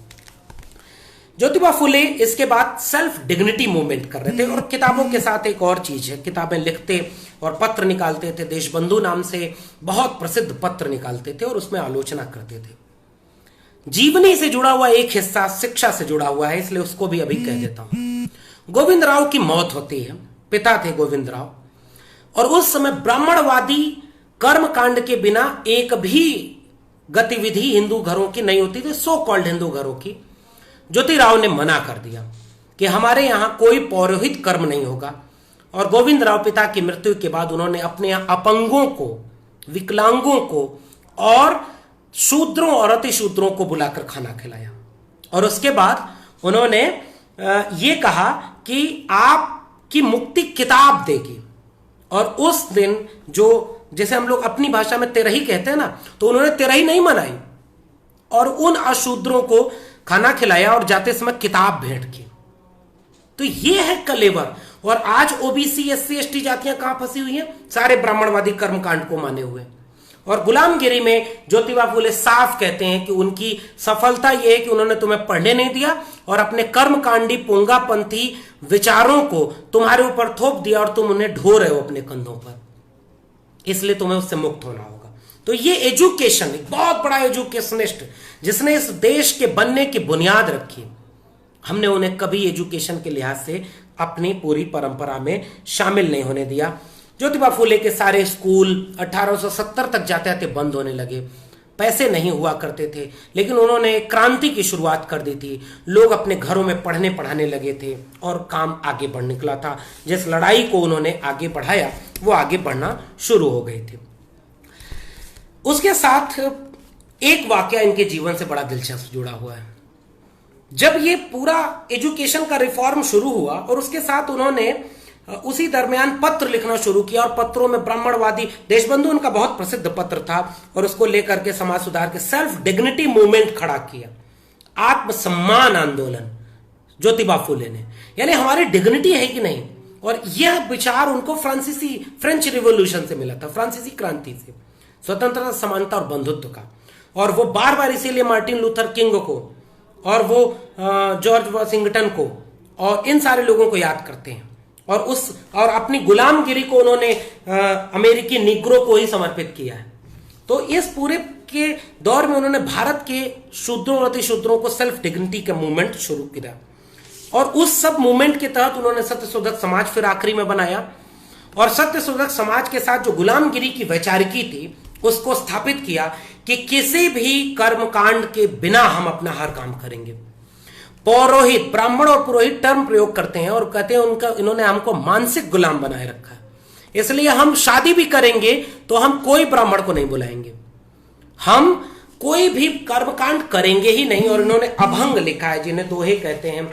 ज्योतिबा फुले इसके बाद सेल्फ डिग्निटी मूवमेंट कर रहे थे, और किताबों के साथ एक और चीज है, किताबें लिखते और पत्र निकालते थे। देशबंधु नाम से बहुत प्रसिद्ध पत्र निकालते थे और उसमें आलोचना करते थे। जीवनी से जुड़ा हुआ एक हिस्सा शिक्षा से जुड़ा हुआ है, इसलिए उसको भी अभी कह देता हूं। गोविंद राव की मौत होती है, पिता थे गोविंद राव, और उस समय ब्राह्मणवादी कर्मकांड के बिना एक भी गतिविधि हिंदू घरों की नहीं होती थी, सो कॉल्ड हिंदू घरों की। ज्योतिराव ने मना कर दिया। कि हमारे यहाँ कोई पौरोहित कर्म नहीं होगा। और गोविंदराव पिता की मृत्यु के बाद उन्होंने अपने अपंगों को, विकलांगों को और शूद्रों और अतिशूद्रों को बुलाकर खाना खिलाया। और उसके बाद उन्होंने ये कहा कि आपकी मुक्ति किताब देगी। और उस दिन जैसे हम लोग अपनी भाषा में तेरही कहते हैं ना, तो उन्होंने तेरही नहीं मनाई और उन अशूद्रों को खाना खिलाया और जाते समय किताब भेंट की। तो ये है कलेवर। और आज ओबीसी, एससी, एसटी जातियां कहां फंसी हुई हैं? सारे ब्राह्मणवादी कर्मकांड को माने हुए। और गुलामगिरी में ज्योतिबा फूले साफ कहते हैं कि उनकी सफलता यह है कि उन्होंने तुम्हें पढ़ने नहीं दिया और अपने कर्मकांडी पोंगापंथी विचारों को तुम्हारे ऊपर थोप दिया और तुम उन्हें ढो रहे हो अपने कंधों पर, इसलिए तुम्हें उससे मुक्त होना होगा। तो ये एजुकेशन, एक बहुत बड़ा एजुकेशनिस्ट जिसने इस देश के बनने की बुनियाद रखी, हमने उन्हें कभी एजुकेशन के लिहाज से अपनी पूरी परंपरा में शामिल नहीं होने दिया। ज्योतिबा फूले के सारे स्कूल 1870 तक जाते जाते बंद होने लगे। पैसे नहीं हुआ करते थे, लेकिन उन्होंने क्रांति की शुरुआत कर दी थी। लोग अपने घरों में पढ़ने पढ़ाने लगे थे और काम आगे बढ़ निकला था। जिस लड़ाई को उन्होंने आगे बढ़ाया वो आगे बढ़ना शुरू हो गई थी। उसके साथ एक वाकया इनके जीवन से बड़ा दिलचस्प जुड़ा हुआ है। जब ये पूरा एजुकेशन का रिफॉर्म शुरू हुआ और उसके साथ उन्होंने उसी दरमियान पत्र लिखना शुरू किया और पत्रों में ब्राह्मणवादी, देशबंधु उनका बहुत प्रसिद्ध पत्र था, और उसको लेकर के समाज सुधार के सेल्फ डिग्निटी मूवमेंट खड़ा किया, आत्मसम्मान आंदोलन ज्योतिबा फूले ने, यानी हमारी डिग्निटी है कि नहीं। और यह विचार उनको फ्रेंच रिवॉल्यूशन से मिला था, फ्रांसीसी क्रांति से, स्वतंत्रता, समानता और बंधुत्व का। और वो बार बार इसीलिए मार्टिन लूथर किंग को और वो जॉर्ज वॉशिंगटन को और इन सारे लोगों को याद करते हैं। और अपनी गुलामगिरी को उन्होंने अमेरिकी निग्रो को ही समर्पित किया है। तो इस पूरे के दौर में उन्होंने भारत के शूद्रों और अतिशूद्रों को सेल्फ डिग्निटी का मूवमेंट शुरू किया। और उस सब मूवमेंट के तहत उन्होंने सत्यशोधक समाज फिर आखिरी में बनाया। और सत्यशोधक समाज के साथ जो गुलामगिरी की वैचारिकी थी उसको स्थापित किया कि किसी भी कर्मकांड के बिना हम अपना हर काम करेंगे। पौरोहित, ब्राह्मण और पुरोहित टर्म प्रयोग करते हैं और कहते हैं इन्होंने हमको मानसिक गुलाम बनाए रखा है, इसलिए हम शादी भी करेंगे तो हम कोई ब्राह्मण को नहीं बुलाएंगे, हम कोई भी कर्मकांड करेंगे ही नहीं। और इन्होंने अभंग लिखा है, जिन्हें दोहे कहते हैं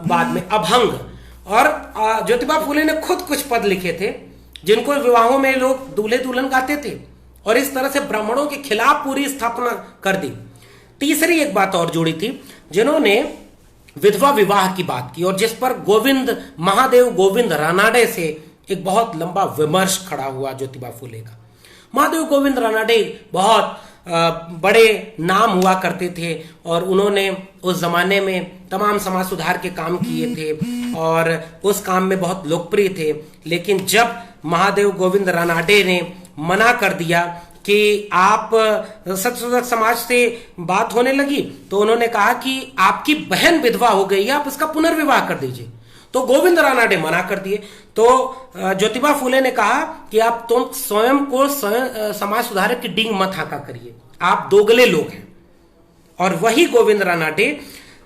बाद में, अभंग। और ज्योतिबा फूले ने खुद कुछ पद लिखे थे जिनको विवाहों में लोग दूल्हे दुल्हन गाते थे, और इस तरह से ब्राह्मणों के खिलाफ पूरी स्थापना कर दी। तीसरी एक बात और जुड़ी थी, जिन्होंने विधवा विवाह की बात की और जिस पर महादेव गोविंद रानाडे से एक बहुत लंबा विमर्श खड़ा हुआ ज्योतिबा फूले का। महादेव गोविंद रानाडे बहुत बड़े नाम हुआ करते थे और उन्होंने उस जमाने में तमाम समाज सुधार के काम किए थे और उस काम में बहुत लोकप्रिय थे। लेकिन जब महादेव गोविंद रानाडे ने मना कर दिया कि आप सत्यशोधक समाज से बात होने लगी, तो उन्होंने कहा कि आपकी बहन विधवा हो गई है, आप इसका पुनर्विवाह कर दीजिए। तो गोविंद रानाडे मना कर दिए। तो ज्योतिबा फूले ने कहा कि तुम स्वयं को समाज सुधारक की डींग मत हाका करिए, आप दोगले लोग हैं। और वही गोविंद रानाडे,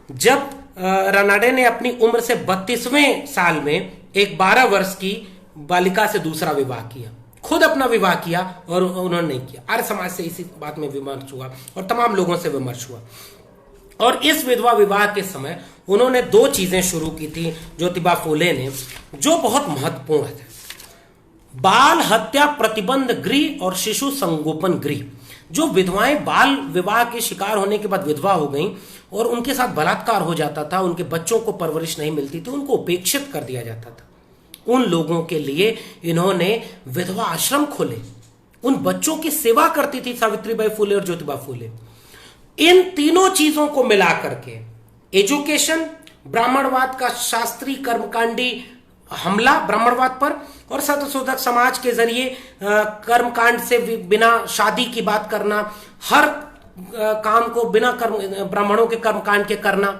जब रानाडे ने अपनी उम्र से 32वें साल में एक 12 वर्ष की बालिका से दूसरा विवाह किया, खुद अपना विवाह किया और उन्होंने नहीं किया। आर्य समाज से इसी बात में विमर्श हुआ और तमाम लोगों से विमर्श हुआ। और इस विधवा विवाह के समय उन्होंने 2 चीजें शुरू की थी ज्योतिबा फूले ने, जो बहुत महत्वपूर्ण है। बाल हत्या प्रतिबंध गृह और शिशु संगोपन गृह। जो विधवाएं बाल विवाह के शिकार होने के बाद विधवा हो गईं और उनके साथ बलात्कार हो जाता था, उनके बच्चों को परवरिश नहीं मिलती थी, उनको उपेक्षित कर दिया जाता था, उन लोगों के लिए इन्होंने विधवा आश्रम खोले। उन बच्चों की सेवा करती थी सावित्रीबाई फूले और ज्योतिबा फूले। इन तीनों चीजों को मिलाकर के एजुकेशन, ब्राह्मणवाद का शास्त्रीय कर्मकांडी हमला ब्राह्मणवाद पर, और सत्यशोधक समाज के जरिए कर्मकांड से बिना शादी की बात करना, हर काम को बिना ब्राह्मणों के कर्मकांड के करना,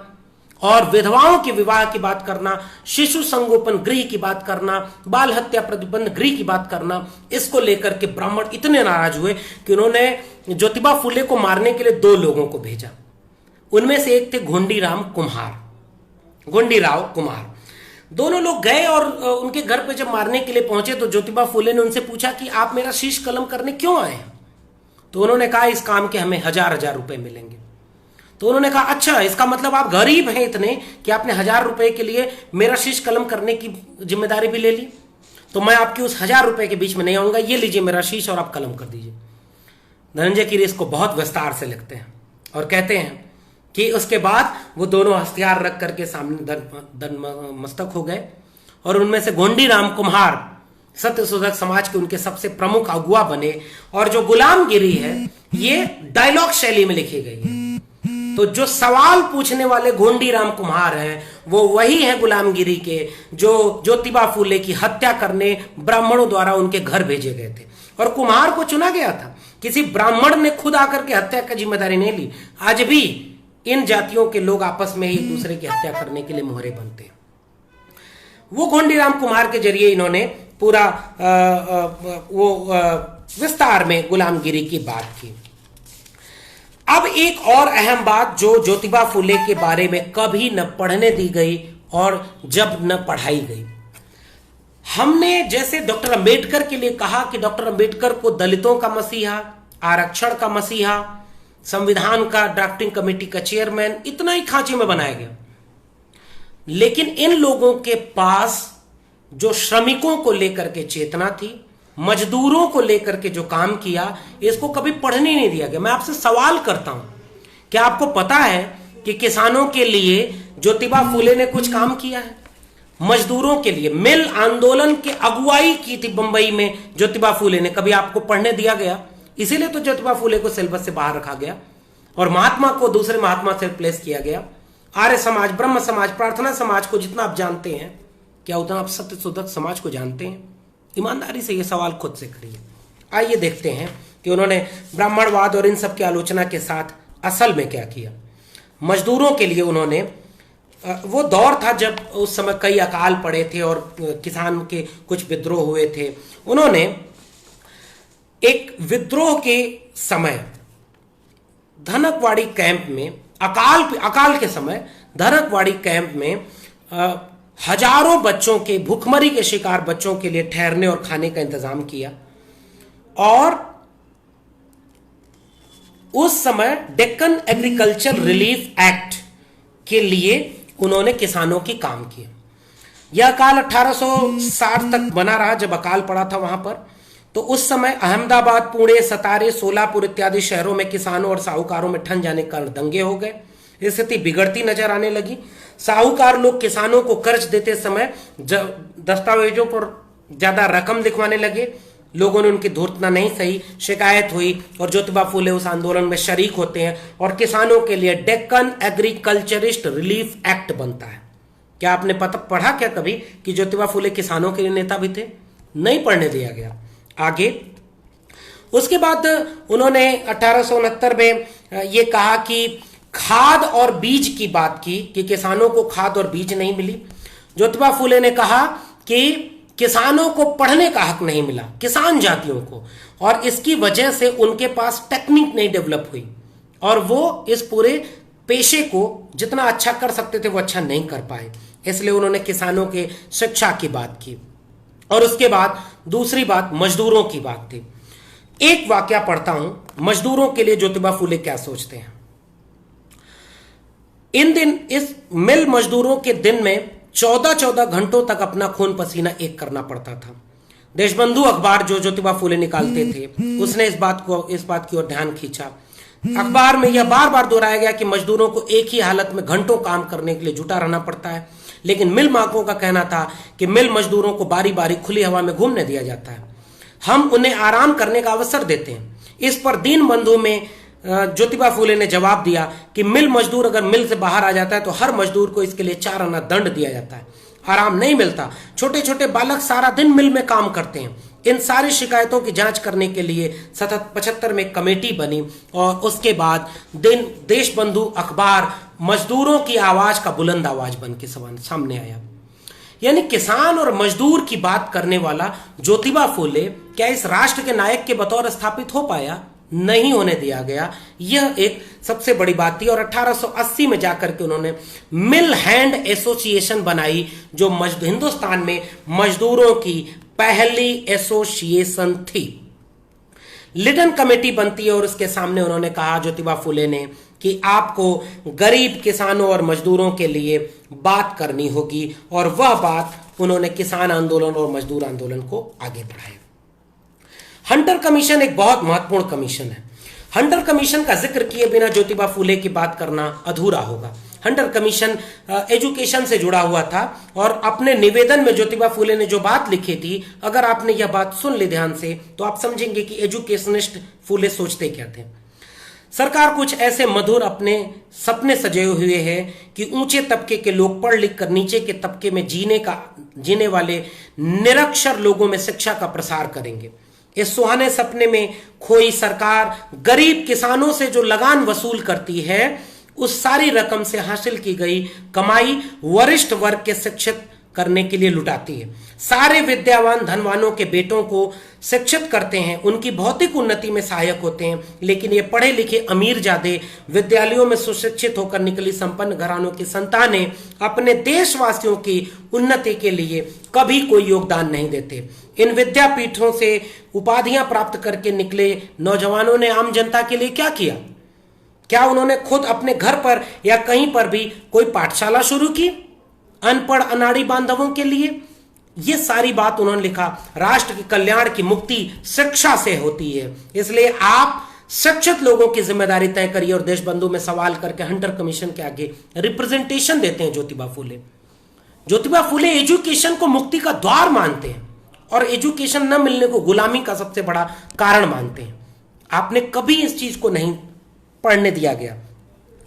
और विधवाओं के विवाह की बात करना, शिशु संगोपन गृह की बात करना, बाल हत्या प्रतिबंध गृह की बात करना, इसको लेकर के ब्राह्मण इतने नाराज हुए कि उन्होंने ज्योतिबा फूले को मारने के लिए 2 लोगों को भेजा। उनमें से एक थे घोंडीराम कुम्हार गोंडीराव कुम्हार। दोनों लोग गए और उनके घर पे जब मारने के लिए पहुंचे तो ज्योतिबा फूले ने उनसे पूछा कि आप मेरा शीश कलम करने क्यों आए हैं? तो उन्होंने कहा इस काम के हमें 1000 रुपए मिलेंगे। तो उन्होंने कहा अच्छा, इसका मतलब आप गरीब हैं इतने कि आपने 1000 रुपए के लिए मेरा शीश कलम करने की जिम्मेदारी भी ले ली, तो मैं आपकी उस 1000 रुपए के बीच में नहीं आऊंगा, ये लीजिए मेरा शीश और आप कलम कर दीजिए। धनंजय कीरी इसको बहुत विस्तार से लिखते हैं और कहते हैं कि उसके बाद वो दोनों हथियार रख करके सामने मस्तक हो गए और उनमें से गोंडीराम कुम्हार सत्यशोधक समाज के उनके सबसे प्रमुख अगुआ बने। और जो गुलामगिरी है ये डायलॉग शैली में लिखी गई है। तो जो सवाल पूछने वाले गोंडीराम कुम्हार हैं वो वही हैं गुलामगिरी के जो ज्योतिबा फूले की हत्या करने ब्राह्मणों द्वारा उनके घर भेजे गए थे। और कुम्हार को चुना गया था, किसी ब्राह्मण ने खुद आकर के हत्या की जिम्मेदारी नहीं ली। आज भी इन जातियों के लोग आपस में ही एक दूसरे की हत्या करने के लिए मोहरे बनते हैं। वो गोंडीराम कुम्हार के जरिए इन्होंने पूरा विस्तार में गुलामगिरी की बात की। अब एक और अहम बात जो ज्योतिबा फूले के बारे में कभी न पढ़ने दी गई और जब न पढ़ाई गई, हमने जैसे डॉक्टर अंबेडकर के लिए कहा कि डॉक्टर अंबेडकर को दलितों का मसीहा, आरक्षण का मसीहा, संविधान का ड्राफ्टिंग कमेटी का चेयरमैन, इतना ही खांचे में बनाया गया। लेकिन इन लोगों के पास जो श्रमिकों को लेकर के चेतना थी, मजदूरों को लेकर के जो काम किया, इसको कभी पढ़ने नहीं दिया गया। मैं आपसे सवाल करता हूं, क्या आपको पता है कि किसानों के लिए ज्योतिबा फूले ने कुछ काम किया है? मजदूरों के लिए मिल आंदोलन की अगुवाई की थी बंबई में ज्योतिबा फूले ने, कभी आपको पढ़ने दिया गया? इसीलिए तो ज्योतिबा फूले को सिलेबस से बाहर रखा गया और महात्मा को दूसरे महात्मा से रिप्लेस किया गया। आर्य समाज, ब्रह्म समाज, प्रार्थना समाज को जितना आप जानते हैं, क्या उतना आप सत्यशोधक समाज को जानते हैं? ईमानदारी से ये सवाल खुद से करिए। आइए देखते हैं कि उन्होंने ब्राह्मणवाद और इन सब की आलोचना के साथ असल में क्या किया। मजदूरों के लिए उन्होंने, वो दौर था जब उस समय कई अकाल पड़े थे और किसान के कुछ विद्रोह हुए थे। उन्होंने एक विद्रोह के समय धनकवाड़ी कैंप में, अकाल के समय धनकवाड़ी कैंप में हजारों बच्चों के, भूखमरी के शिकार बच्चों के लिए ठहरने और खाने का इंतजाम किया। और उस समय डेक्कन एग्रीकल्चर रिलीफ एक्ट के लिए उन्होंने किसानों की काम किया। यह अकाल 1860 तक बना रहा जब अकाल पड़ा था वहां पर। तो उस समय अहमदाबाद, पुणे, सतारे, सोलापुर इत्यादि शहरों में किसानों और साहूकारों में ठन जाने के कारण दंगे हो गए। स्थिति बिगड़ती नजर आने लगी। साहूकार लोग किसानों को कर्ज देते समय दस्तावेजों पर ज्यादा रकम दिखवाने लगे। लोगों ने उनकी धूर्तना नहीं सही, शिकायत हुई और ज्योतिबा फूले उस आंदोलन में शरीक होते हैं और किसानों के लिए डेक्कन एग्रीकल्चरिस्ट रिलीफ एक्ट बनता है। क्या आपने पढ़ा क्या कभी कि ज्योतिबा फूले किसानों के नेता भी थे? नहीं पढ़ने दिया गया। आगे उसके बाद उन्होंने 1869 में ये कहा कि खाद और बीज की बात की कि किसानों को खाद और बीज नहीं मिली। ज्योतिबा फूले ने कहा कि किसानों को पढ़ने का हक नहीं मिला, किसान जातियों को, और इसकी वजह से उनके पास टेक्निक नहीं डेवलप हुई और वो इस पूरे पेशे को जितना अच्छा कर सकते थे वो अच्छा नहीं कर पाए। इसलिए उन्होंने किसानों के शिक्षा की बात की। और उसके बाद दूसरी बात मजदूरों की बात थी। एक वाकया पढ़ता हूं, मजदूरों के लिए ज्योतिबा फूले क्या सोचते हैं। इन दिन इस मिल मजदूरों के दिन में 14-14 घंटों तक अपना खून पसीना एक करना पड़ता था। देशबंधु अखबार जो ज्योतिबा फूले निकालते थे, उसने इस बात की ओर ध्यान खींचा। अखबार में यह बार बार दोहराया गया कि मजदूरों को एक ही हालत में घंटों काम करने के लिए जुटा रहना पड़ता है। लेकिन मिल मालिकों का कहना था कि मिल मजदूरों को बारी बारी खुली हवा में घूमने दिया जाता है, हम उन्हें आराम करने का अवसर देते हैं। इस पर दीन बंधु में ज्योतिबा फूले ने जवाब दिया कि मिल मजदूर अगर मिल से बाहर आ जाता है तो हर मजदूर को इसके लिए 4 आना दंड दिया जाता है, आराम नहीं मिलता। छोटे छोटे बालक सारा दिन मिल में काम करते हैं। इन सारी शिकायतों की जांच करने के लिए सतत 75 में कमेटी बनी और उसके बाद देशबंधु अखबार मजदूरों की आवाज का बुलंद आवाज बन के सामने आया। यानी किसान और मजदूर की बात करने वाला ज्योतिबा फूले क्या इस राष्ट्र के नायक के बतौर स्थापित हो पाया? नहीं होने दिया गया। यह एक सबसे बड़ी बात थी। और 1880 में जाकर के उन्होंने मिल हैंड एसोसिएशन बनाई, जो हिंदुस्तान में मजदूरों की पहली एसोसिएशन थी। लिडन कमेटी बनती है और उसके सामने उन्होंने कहा, ज्योतिबा फुले ने, कि आपको गरीब किसानों और मजदूरों के लिए बात करनी होगी। और वह बात उन्होंने किसान आंदोलन और मजदूर आंदोलन को आगे बढ़ाया। हंटर कमीशन एक बहुत महत्वपूर्ण कमीशन है। हंटर कमीशन का जिक्र किए बिना ज्योतिबा फुले की बात करना अधूरा होगा। हंटर कमीशन एजुकेशन से जुड़ा हुआ था और अपने निवेदन में ज्योतिबा फुले ने जो बात लिखी थी, अगर आपने यह बात सुन ली ध्यान से तो आप समझेंगे कि एजुकेशनिस्ट फुले सोचते क्या थे। सरकार कुछ ऐसे मधुर अपने सपने सजे हुए हैं कि ऊंचे तबके के लोग पढ़ लिख कर नीचे के तबके में जीने वाले निरक्षर लोगों में शिक्षा का प्रसार करेंगे। इस सुहाने सपने में खोई सरकार गरीब किसानों से जो लगान वसूल करती है, उस सारी रकम से हासिल की गई कमाई वरिष्ठ वर्ग के शिक्षित करने के लिए लुटाती है। सारे विद्यावान धनवानों के बेटों को शिक्षित करते हैं, उनकी भौतिक उन्नति में सहायक होते हैं, लेकिन ये पढ़े लिखे अमीरजादे विद्यालयों में सुशिक्षित होकर निकली संपन्न घरानों की संतानें अपने देशवासियों की उन्नति के लिए कभी कोई योगदान नहीं देते। इन विद्यापीठों से उपाधियां प्राप्त करके निकले नौजवानों ने आम जनता के लिए क्या किया? क्या उन्होंने खुद अपने घर पर या कहीं पर भी कोई पाठशाला शुरू की अनपढ़ अनाड़ी बांधवों के लिए? ये सारी बात उन्होंने लिखा। राष्ट्र के कल्याण की मुक्ति शिक्षा से होती है, इसलिए आप शिक्षित लोगों की जिम्मेदारी तय करिए। और देशबंधु में सवाल करके हंटर कमीशन के आगे रिप्रेजेंटेशन देते हैं ज्योतिबा फुले। ज्योतिबा फुले एजुकेशन को मुक्ति का द्वार मानते हैं और एजुकेशन न मिलने को गुलामी का सबसे बड़ा कारण मानते हैं। आपने कभी इस चीज को नहीं पढ़ने दिया गया।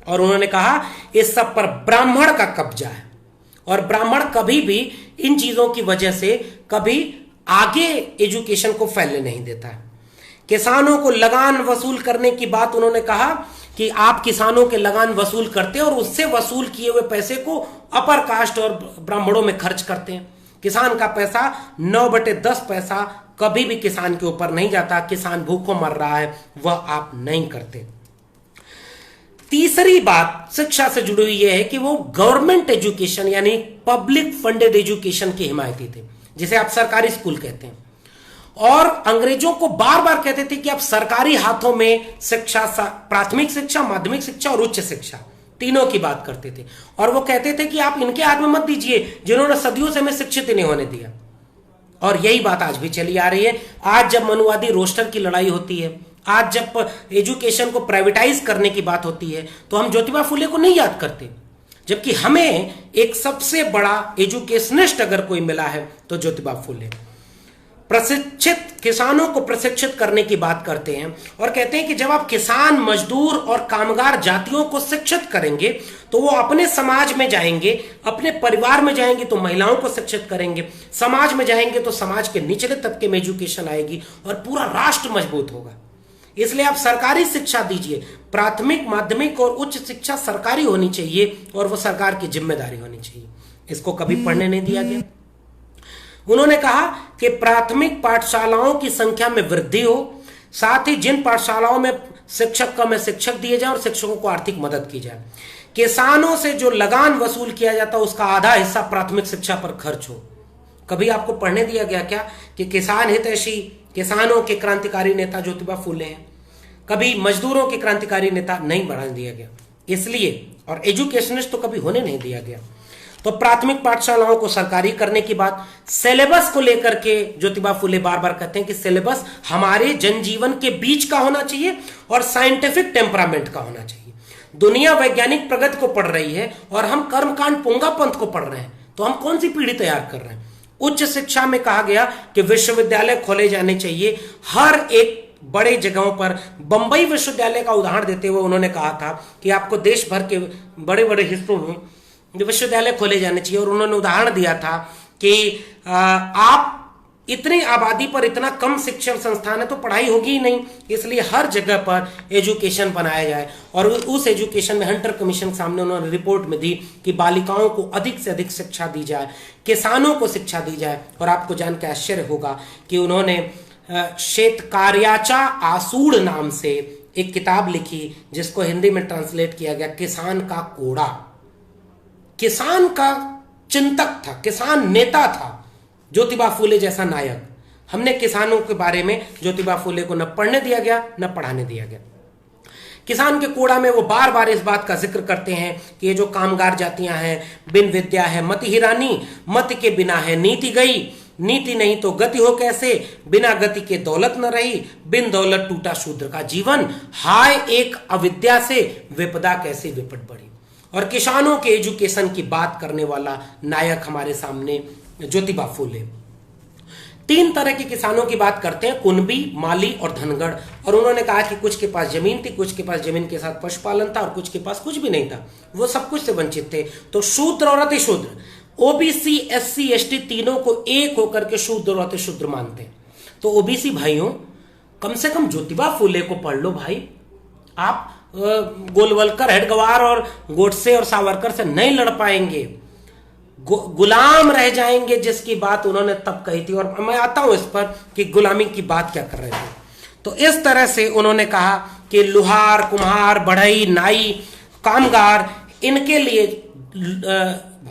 और उन्होंने कहा इस सब पर ब्राह्मण का कब्जा है और ब्राह्मण कभी भी इन चीजों की वजह से कभी आगे एजुकेशन को फैलने नहीं देता है। किसानों को लगान वसूल करने की बात उन्होंने कहा कि आप किसानों के लगान वसूल करते हैं और उससे वसूल किए हुए पैसे को अपर कास्ट और ब्राह्मणों में खर्च करते हैं। किसान का पैसा 9/10 पैसा कभी भी किसान के ऊपर नहीं जाता। किसान भूखों मर रहा है, वह आप नहीं करते। तीसरी बात शिक्षा से जुड़ी हुई है कि वो गवर्नमेंट एजुकेशन यानी पब्लिक फंडेड एजुकेशन की हिमायती थे, जिसे आप सरकारी स्कूल कहते हैं। और अंग्रेजों को बार बार कहते थे कि आप सरकारी हाथों में शिक्षा, प्राथमिक शिक्षा, माध्यमिक शिक्षा और उच्च शिक्षा तीनों की बात करते थे। और वो कहते थे कि आप इनके हाथ में मत दीजिए जिन्होंने सदियों से हमें शिक्षित ही नहीं होने दिया। और यही बात आज भी चली आ रही है। आज जब मनुवादी रोस्टर की लड़ाई होती है, आज जब एजुकेशन को प्राइवेटाइज करने की बात होती है, तो हम ज्योतिबा फुले को नहीं याद करते, जबकि हमें एक सबसे बड़ा एजुकेशनिस्ट अगर कोई मिला है तो ज्योतिबा फुले। प्रशिक्षित किसानों को प्रशिक्षित करने की बात करते हैं और कहते हैं कि जब आप किसान, मजदूर और कामगार जातियों को शिक्षित करेंगे तो वो अपने समाज में जाएंगे, अपने परिवार में जाएंगे तो महिलाओं को शिक्षित करेंगे, समाज में जाएंगे तो समाज के निचले तबके में एजुकेशन आएगी और पूरा राष्ट्र मजबूत होगा। इसलिए आप सरकारी शिक्षा दीजिए। प्राथमिक, माध्यमिक और उच्च शिक्षा सरकारी होनी चाहिए और वो सरकार की जिम्मेदारी होनी चाहिए। इसको कभी पढ़ने नहीं दिया गया। उन्होंने कहा कि प्राथमिक पाठशालाओं की संख्या में वृद्धि हो, साथ ही जिन पाठशालाओं में शिक्षक कम है शिक्षक दिए जाए और शिक्षकों को आर्थिक मदद की जाए। किसानों से जो लगान वसूल किया जाता है उसका आधा हिस्सा प्राथमिक शिक्षा पर खर्च हो। कभी आपको पढ़ने दिया गया क्या कि किसान हितैषी, किसानों के क्रांतिकारी नेता ज्योतिबा फुले हैं? कभी मजदूरों के क्रांतिकारी नेता नहीं बढ़ाने दिया गया। इसलिए और एजुकेशनिस्ट तो कभी होने नहीं दिया गया। तो प्राथमिक पाठशालाओं को सरकारी करने की बात, सिलेबस को लेकर के ज्योतिबा फुले बार बार कहते हैं कि सिलेबस हमारे जनजीवन के बीच का होना चाहिए और साइंटिफिक टेम्परामेंट का होना चाहिए। दुनिया वैज्ञानिक प्रगति को पढ़ रही है और हम कर्मकांड पुंगापंथ को पढ़ रहे हैं, तो हम कौन सी पीढ़ी तैयार कर रहे हैं? उच्च शिक्षा में कहा गया कि विश्वविद्यालय खोले जाने चाहिए हर एक बड़े जगहों पर। बंबई विश्वविद्यालय का उदाहरण देते हुए उन्होंने कहा था कि आपको देश भर के बड़े बड़े हिस्सों में विश्वविद्यालय खोले जाने चाहिए। और उन्होंने उदाहरण दिया था कि आप इतनी आबादी पर इतना कम शिक्षण संस्थान है तो पढ़ाई होगी ही नहीं, इसलिए हर जगह पर एजुकेशन बनाया जाए। और उस एजुकेशन में हंटर कमीशन के सामने उन्होंने रिपोर्ट में दी कि बालिकाओं को अधिक से अधिक शिक्षा दी जाए, किसानों को शिक्षा दी जाए। और आपको जान के आश्चर्य होगा कि उन्होंने श्वेतकार्याचा आसूड़ नाम से एक किताब लिखी जिसको हिंदी में ट्रांसलेट किया गया किसान का कोड़ा। किसान का चिंतक था, किसान नेता था ज्योतिबा फूले जैसा नायक। हमने किसानों के बारे में ज्योतिबा फूले को न पढ़ने दिया गया न पढ़ाने दिया गया। किसान के कोड़ा में वो बार बार इस बात का जिक्र करते हैं कि ये जो कामगार जातियां हैं, बिन विद्या है मति ही रानी, मति के बिना है नीति गई, नीति नहीं तो गति हो कैसे, बिना गति के दौलत न रही, बिन दौलत टूटा शूद्र का जीवन, हाय एक अविद्या से विपदा कैसे विपट बढ़ी। और किसानों के एजुकेशन की बात करने वाला नायक हमारे सामने ज्योतिबा फूले। 3 तरह के किसानों की बात करते हैं, कुणबी, माली और धनगढ़। और उन्होंने कहा कि कुछ के पास जमीन थी, कुछ के पास जमीन के साथ पशुपालन था और कुछ के पास कुछ भी नहीं था, वो सब कुछ से वंचित थे। तो शूद्र और अतिशूद्र, ओबीसी, एससी, एसटी तीनों को एक होकर के शूद्र और अतिशूद्र मानते हैं। तो ओबीसी भाइयों, कम से कम ज्योतिबा फूले को पढ़ लो भाई। आप गोलवलकर, हेडगवार और गोडसे और सावरकर से नहीं लड़ पाएंगे, गुलाम रह जाएंगे, जिसकी बात उन्होंने तब कही थी। और मैं आता हूं इस पर कि गुलामी की बात क्या कर रहे थे। तो इस तरह से उन्होंने कहा कि लुहार, कुम्हार, बढ़ई, नाई, कामगार, इनके लिए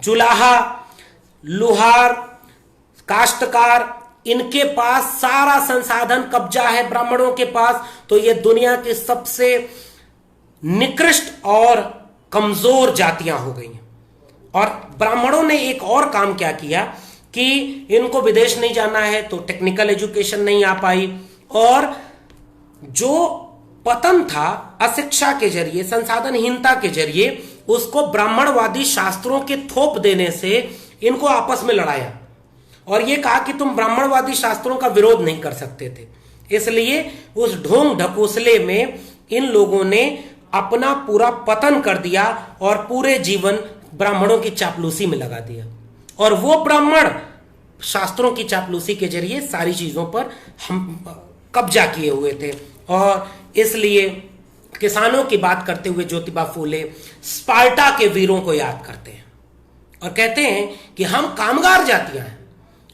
जुलाहा, लुहार, काश्तकार, इनके पास सारा संसाधन कब्जा है ब्राह्मणों के पास। तो ये दुनिया की सबसे निकृष्ट और कमजोर जातियां हो गई हैं। और ब्राह्मणों ने एक और काम क्या किया कि इनको विदेश नहीं जाना है तो टेक्निकल एजुकेशन नहीं आ पाई, और जो पतन था अशिक्षा के जरिए, संसाधनहीनता के जरिए, उसको ब्राह्मणवादी शास्त्रों के थोप देने से इनको आपस में लड़ाया और ये कहा कि तुम ब्राह्मणवादी शास्त्रों का विरोध नहीं कर सकते थे। इसलिए उस ढोंग ढकोसले में इन लोगों ने अपना पूरा पतन कर दिया और पूरे जीवन ब्राह्मणों की चापलूसी में लगा दिया। और वो ब्राह्मण शास्त्रों की चापलूसी के जरिए सारी चीजों पर हम कब्जा किए हुए थे। और इसलिए किसानों की बात करते हुए ज्योतिबा फूले स्पार्टा के वीरों को याद करते हैं और कहते हैं कि हम कामगार जातियां हैं,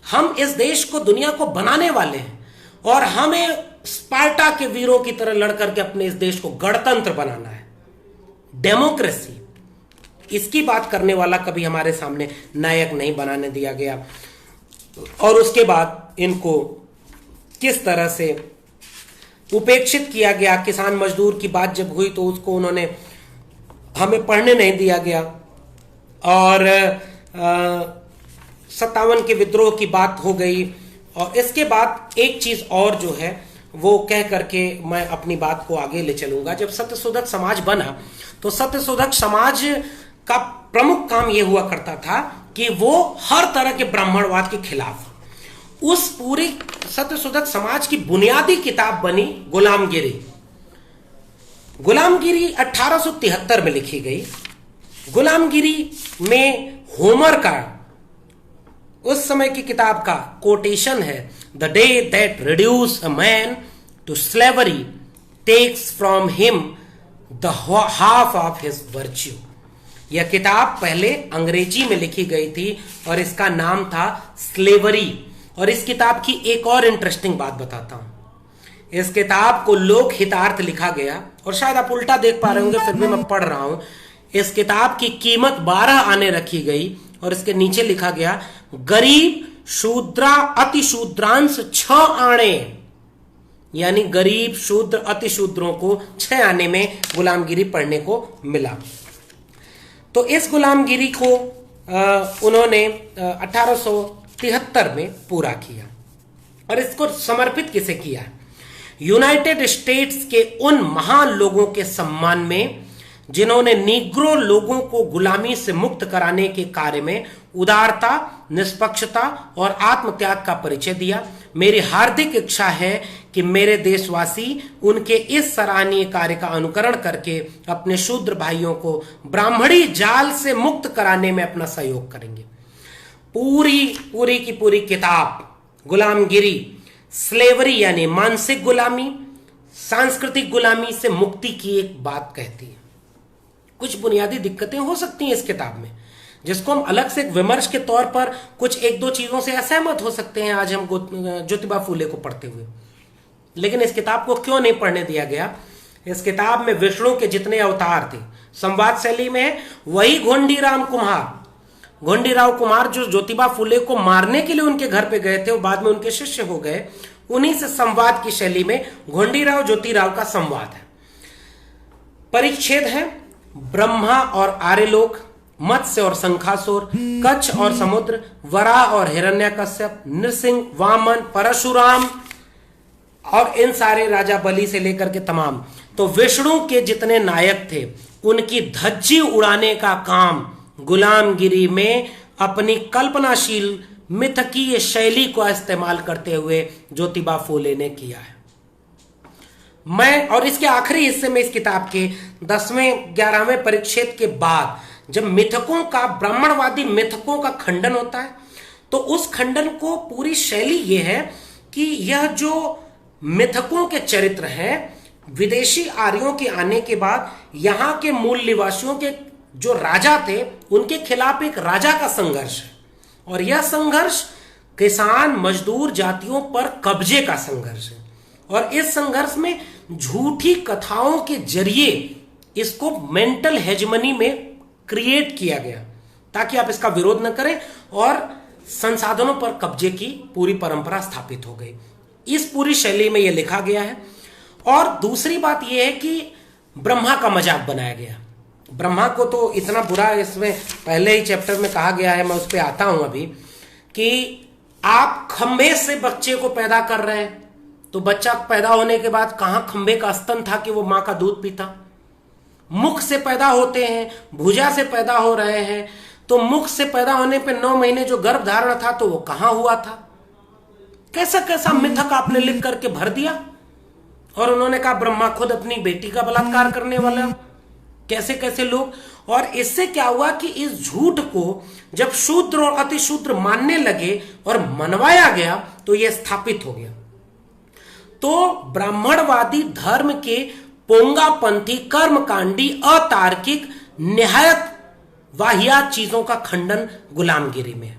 हम इस देश को, दुनिया को बनाने वाले हैं और हमें स्पार्टा के वीरों की तरह लड़कर के अपने इस देश को गणतंत्र बनाना है, डेमोक्रेसी। इसकी बात करने वाला कभी हमारे सामने नायक नहीं बनाने दिया गया। और उसके बाद इनको किस तरह से उपेक्षित किया गया। किसान मजदूर की बात जब हुई तो उसको उन्होंने हमें पढ़ने नहीं दिया गया। और 57 के विद्रोह की बात हो गई। और इसके बाद एक चीज और जो है वो कह करके मैं अपनी बात को आगे ले चलूंगा। जब सत्यशोधक समाज बना तो सत्यशोधक समाज का प्रमुख काम यह हुआ करता था कि वो हर तरह के ब्राह्मणवाद के खिलाफ। उस पूरी सत्यशोधक समाज की बुनियादी किताब बनी गुलामगिरी। गुलामगिरी 1873 में लिखी गई। गुलामगिरी में होमर का उस समय की किताब का कोटेशन है, the day that reduce a man to slavery takes from him the half of his virtue. यह किताब पहले अंग्रेजी में लिखी गई थी और इसका नाम था स्लेवरी। और इस किताब की एक और इंटरेस्टिंग बात बताता हूं। इस किताब को लोक हितार्थ लिखा गया और शायद आप उल्टा देख पा रहे होंगे, फिर भी मैं पढ़ रहा हूं। इस किताब की कीमत 12 आने रखी गई और इसके नीचे लिखा गया गरीब शूद्रा अति शूद्रांश 6 आने, यानी गरीब शूद्र अति शूद्रों को 6 आने में गुलामगिरी पढ़ने को मिला। तो इस गुलामगिरी को उन्होंने 1873 में पूरा किया। और इसको समर्पित किसे किया? यूनाइटेड स्टेट्स के उन महान लोगों के सम्मान में जिन्होंने नीग्रो लोगों को गुलामी से मुक्त कराने के कार्य में उदारता, निष्पक्षता और आत्मत्याग का परिचय दिया। मेरी हार्दिक इच्छा है कि मेरे देशवासी उनके इस सराहनीय कार्य का अनुकरण करके अपने शूद्र भाइयों को ब्राह्मणी जाल से मुक्त कराने में अपना सहयोग करेंगे। पूरी की पूरी किताब गुलामगिरी स्लेवरी यानी मानसिक गुलामी, सांस्कृतिक गुलामी से मुक्ति की एक बात कहती है। कुछ बुनियादी दिक्कतें हो सकती हैं इस किताब में, जिसको हम अलग से एक विमर्श के तौर पर कुछ 1-2 चीजों से असहमत हो सकते हैं आज हम ज्योतिबा फूले को पढ़ते हुए। लेकिन इस किताब को क्यों नहीं पढ़ने दिया गया? इस किताब में विष्णु के जितने अवतार थे संवाद शैली में है, वही घोंडीराम कुम्हार, घोंडीराव कुमार जो ज्योतिबा फुले को मारने के लिए उनके घर पे गए थे, वो बाद में उनके शिष्य हो गए, उन्हीं से संवाद की शैली में घोंडीराव ज्योतिराव का संवाद है। परिच्छेद है ब्रह्मा और आर्यलोक, मत्स्य और शंखासुर, कच्छ और समुद्र, वराह और हिरण्यकश्यप, नृसिंह, वामन, परशुराम और इन सारे राजा बलि से लेकर के तमाम। तो विष्णु के जितने नायक थे उनकी धज्जी उड़ाने का काम गुलामगिरी में अपनी कल्पनाशील मिथकीय शैली को इस्तेमाल करते हुए ज्योतिबा फूले ने किया है। मैं और इसके आखिरी हिस्से में इस किताब के 10वें 11वें परिच्छेद के बाद जब मिथकों का, ब्राह्मणवादी मिथकों का खंडन होता है, तो उस खंडन को पूरी शैली यह है कि यह जो मिथकों के चरित्र हैं, विदेशी आर्यों के आने के बाद यहां के मूल निवासियों के जो राजा थे उनके खिलाफ एक राजा का संघर्ष है, और यह संघर्ष किसान मजदूर जातियों पर कब्जे का संघर्ष है। और इस संघर्ष में झूठी कथाओं के जरिए इसको मेंटल हेजमनी में क्रिएट किया गया ताकि आप इसका विरोध न करें, और संसाधनों पर कब्जे की पूरी परंपरा स्थापित हो गई। इस पूरी शैली में यह लिखा गया है। और दूसरी बात यह है कि ब्रह्मा का मजाक बनाया गया। ब्रह्मा को तो इतना बुरा इसमें पहले ही चैप्टर में कहा गया है, मैं उस पर आता हूं अभी, कि आप खंबे से बच्चे को पैदा कर रहे हैं, तो बच्चा पैदा होने के बाद कहां खंबे का स्तन था कि वो मां का दूध पीता। मुख से पैदा होते हैं, भुजा से पैदा हो रहे हैं, तो मुख से पैदा होने पे 9 महीने जो गर्भ धारण था तो वो कहां हुआ था। कैसा कैसा मिथक आपने लिख करके भर दिया। और उन्होंने कहा ब्रह्मा खुद अपनी बेटी का बलात्कार करने वाला, कैसे कैसे लोग। और इससे क्या हुआ कि इस झूठ को जब शूद्र और अतिशूद्र मानने लगे और मनवाया गया तो यह स्थापित हो गया। तो ब्राह्मणवादी धर्म के पोंगापंथी, कर्मकांडी, अतार्किक, निहायत वाहियात चीजों का खंडन गुलामगिरी में है।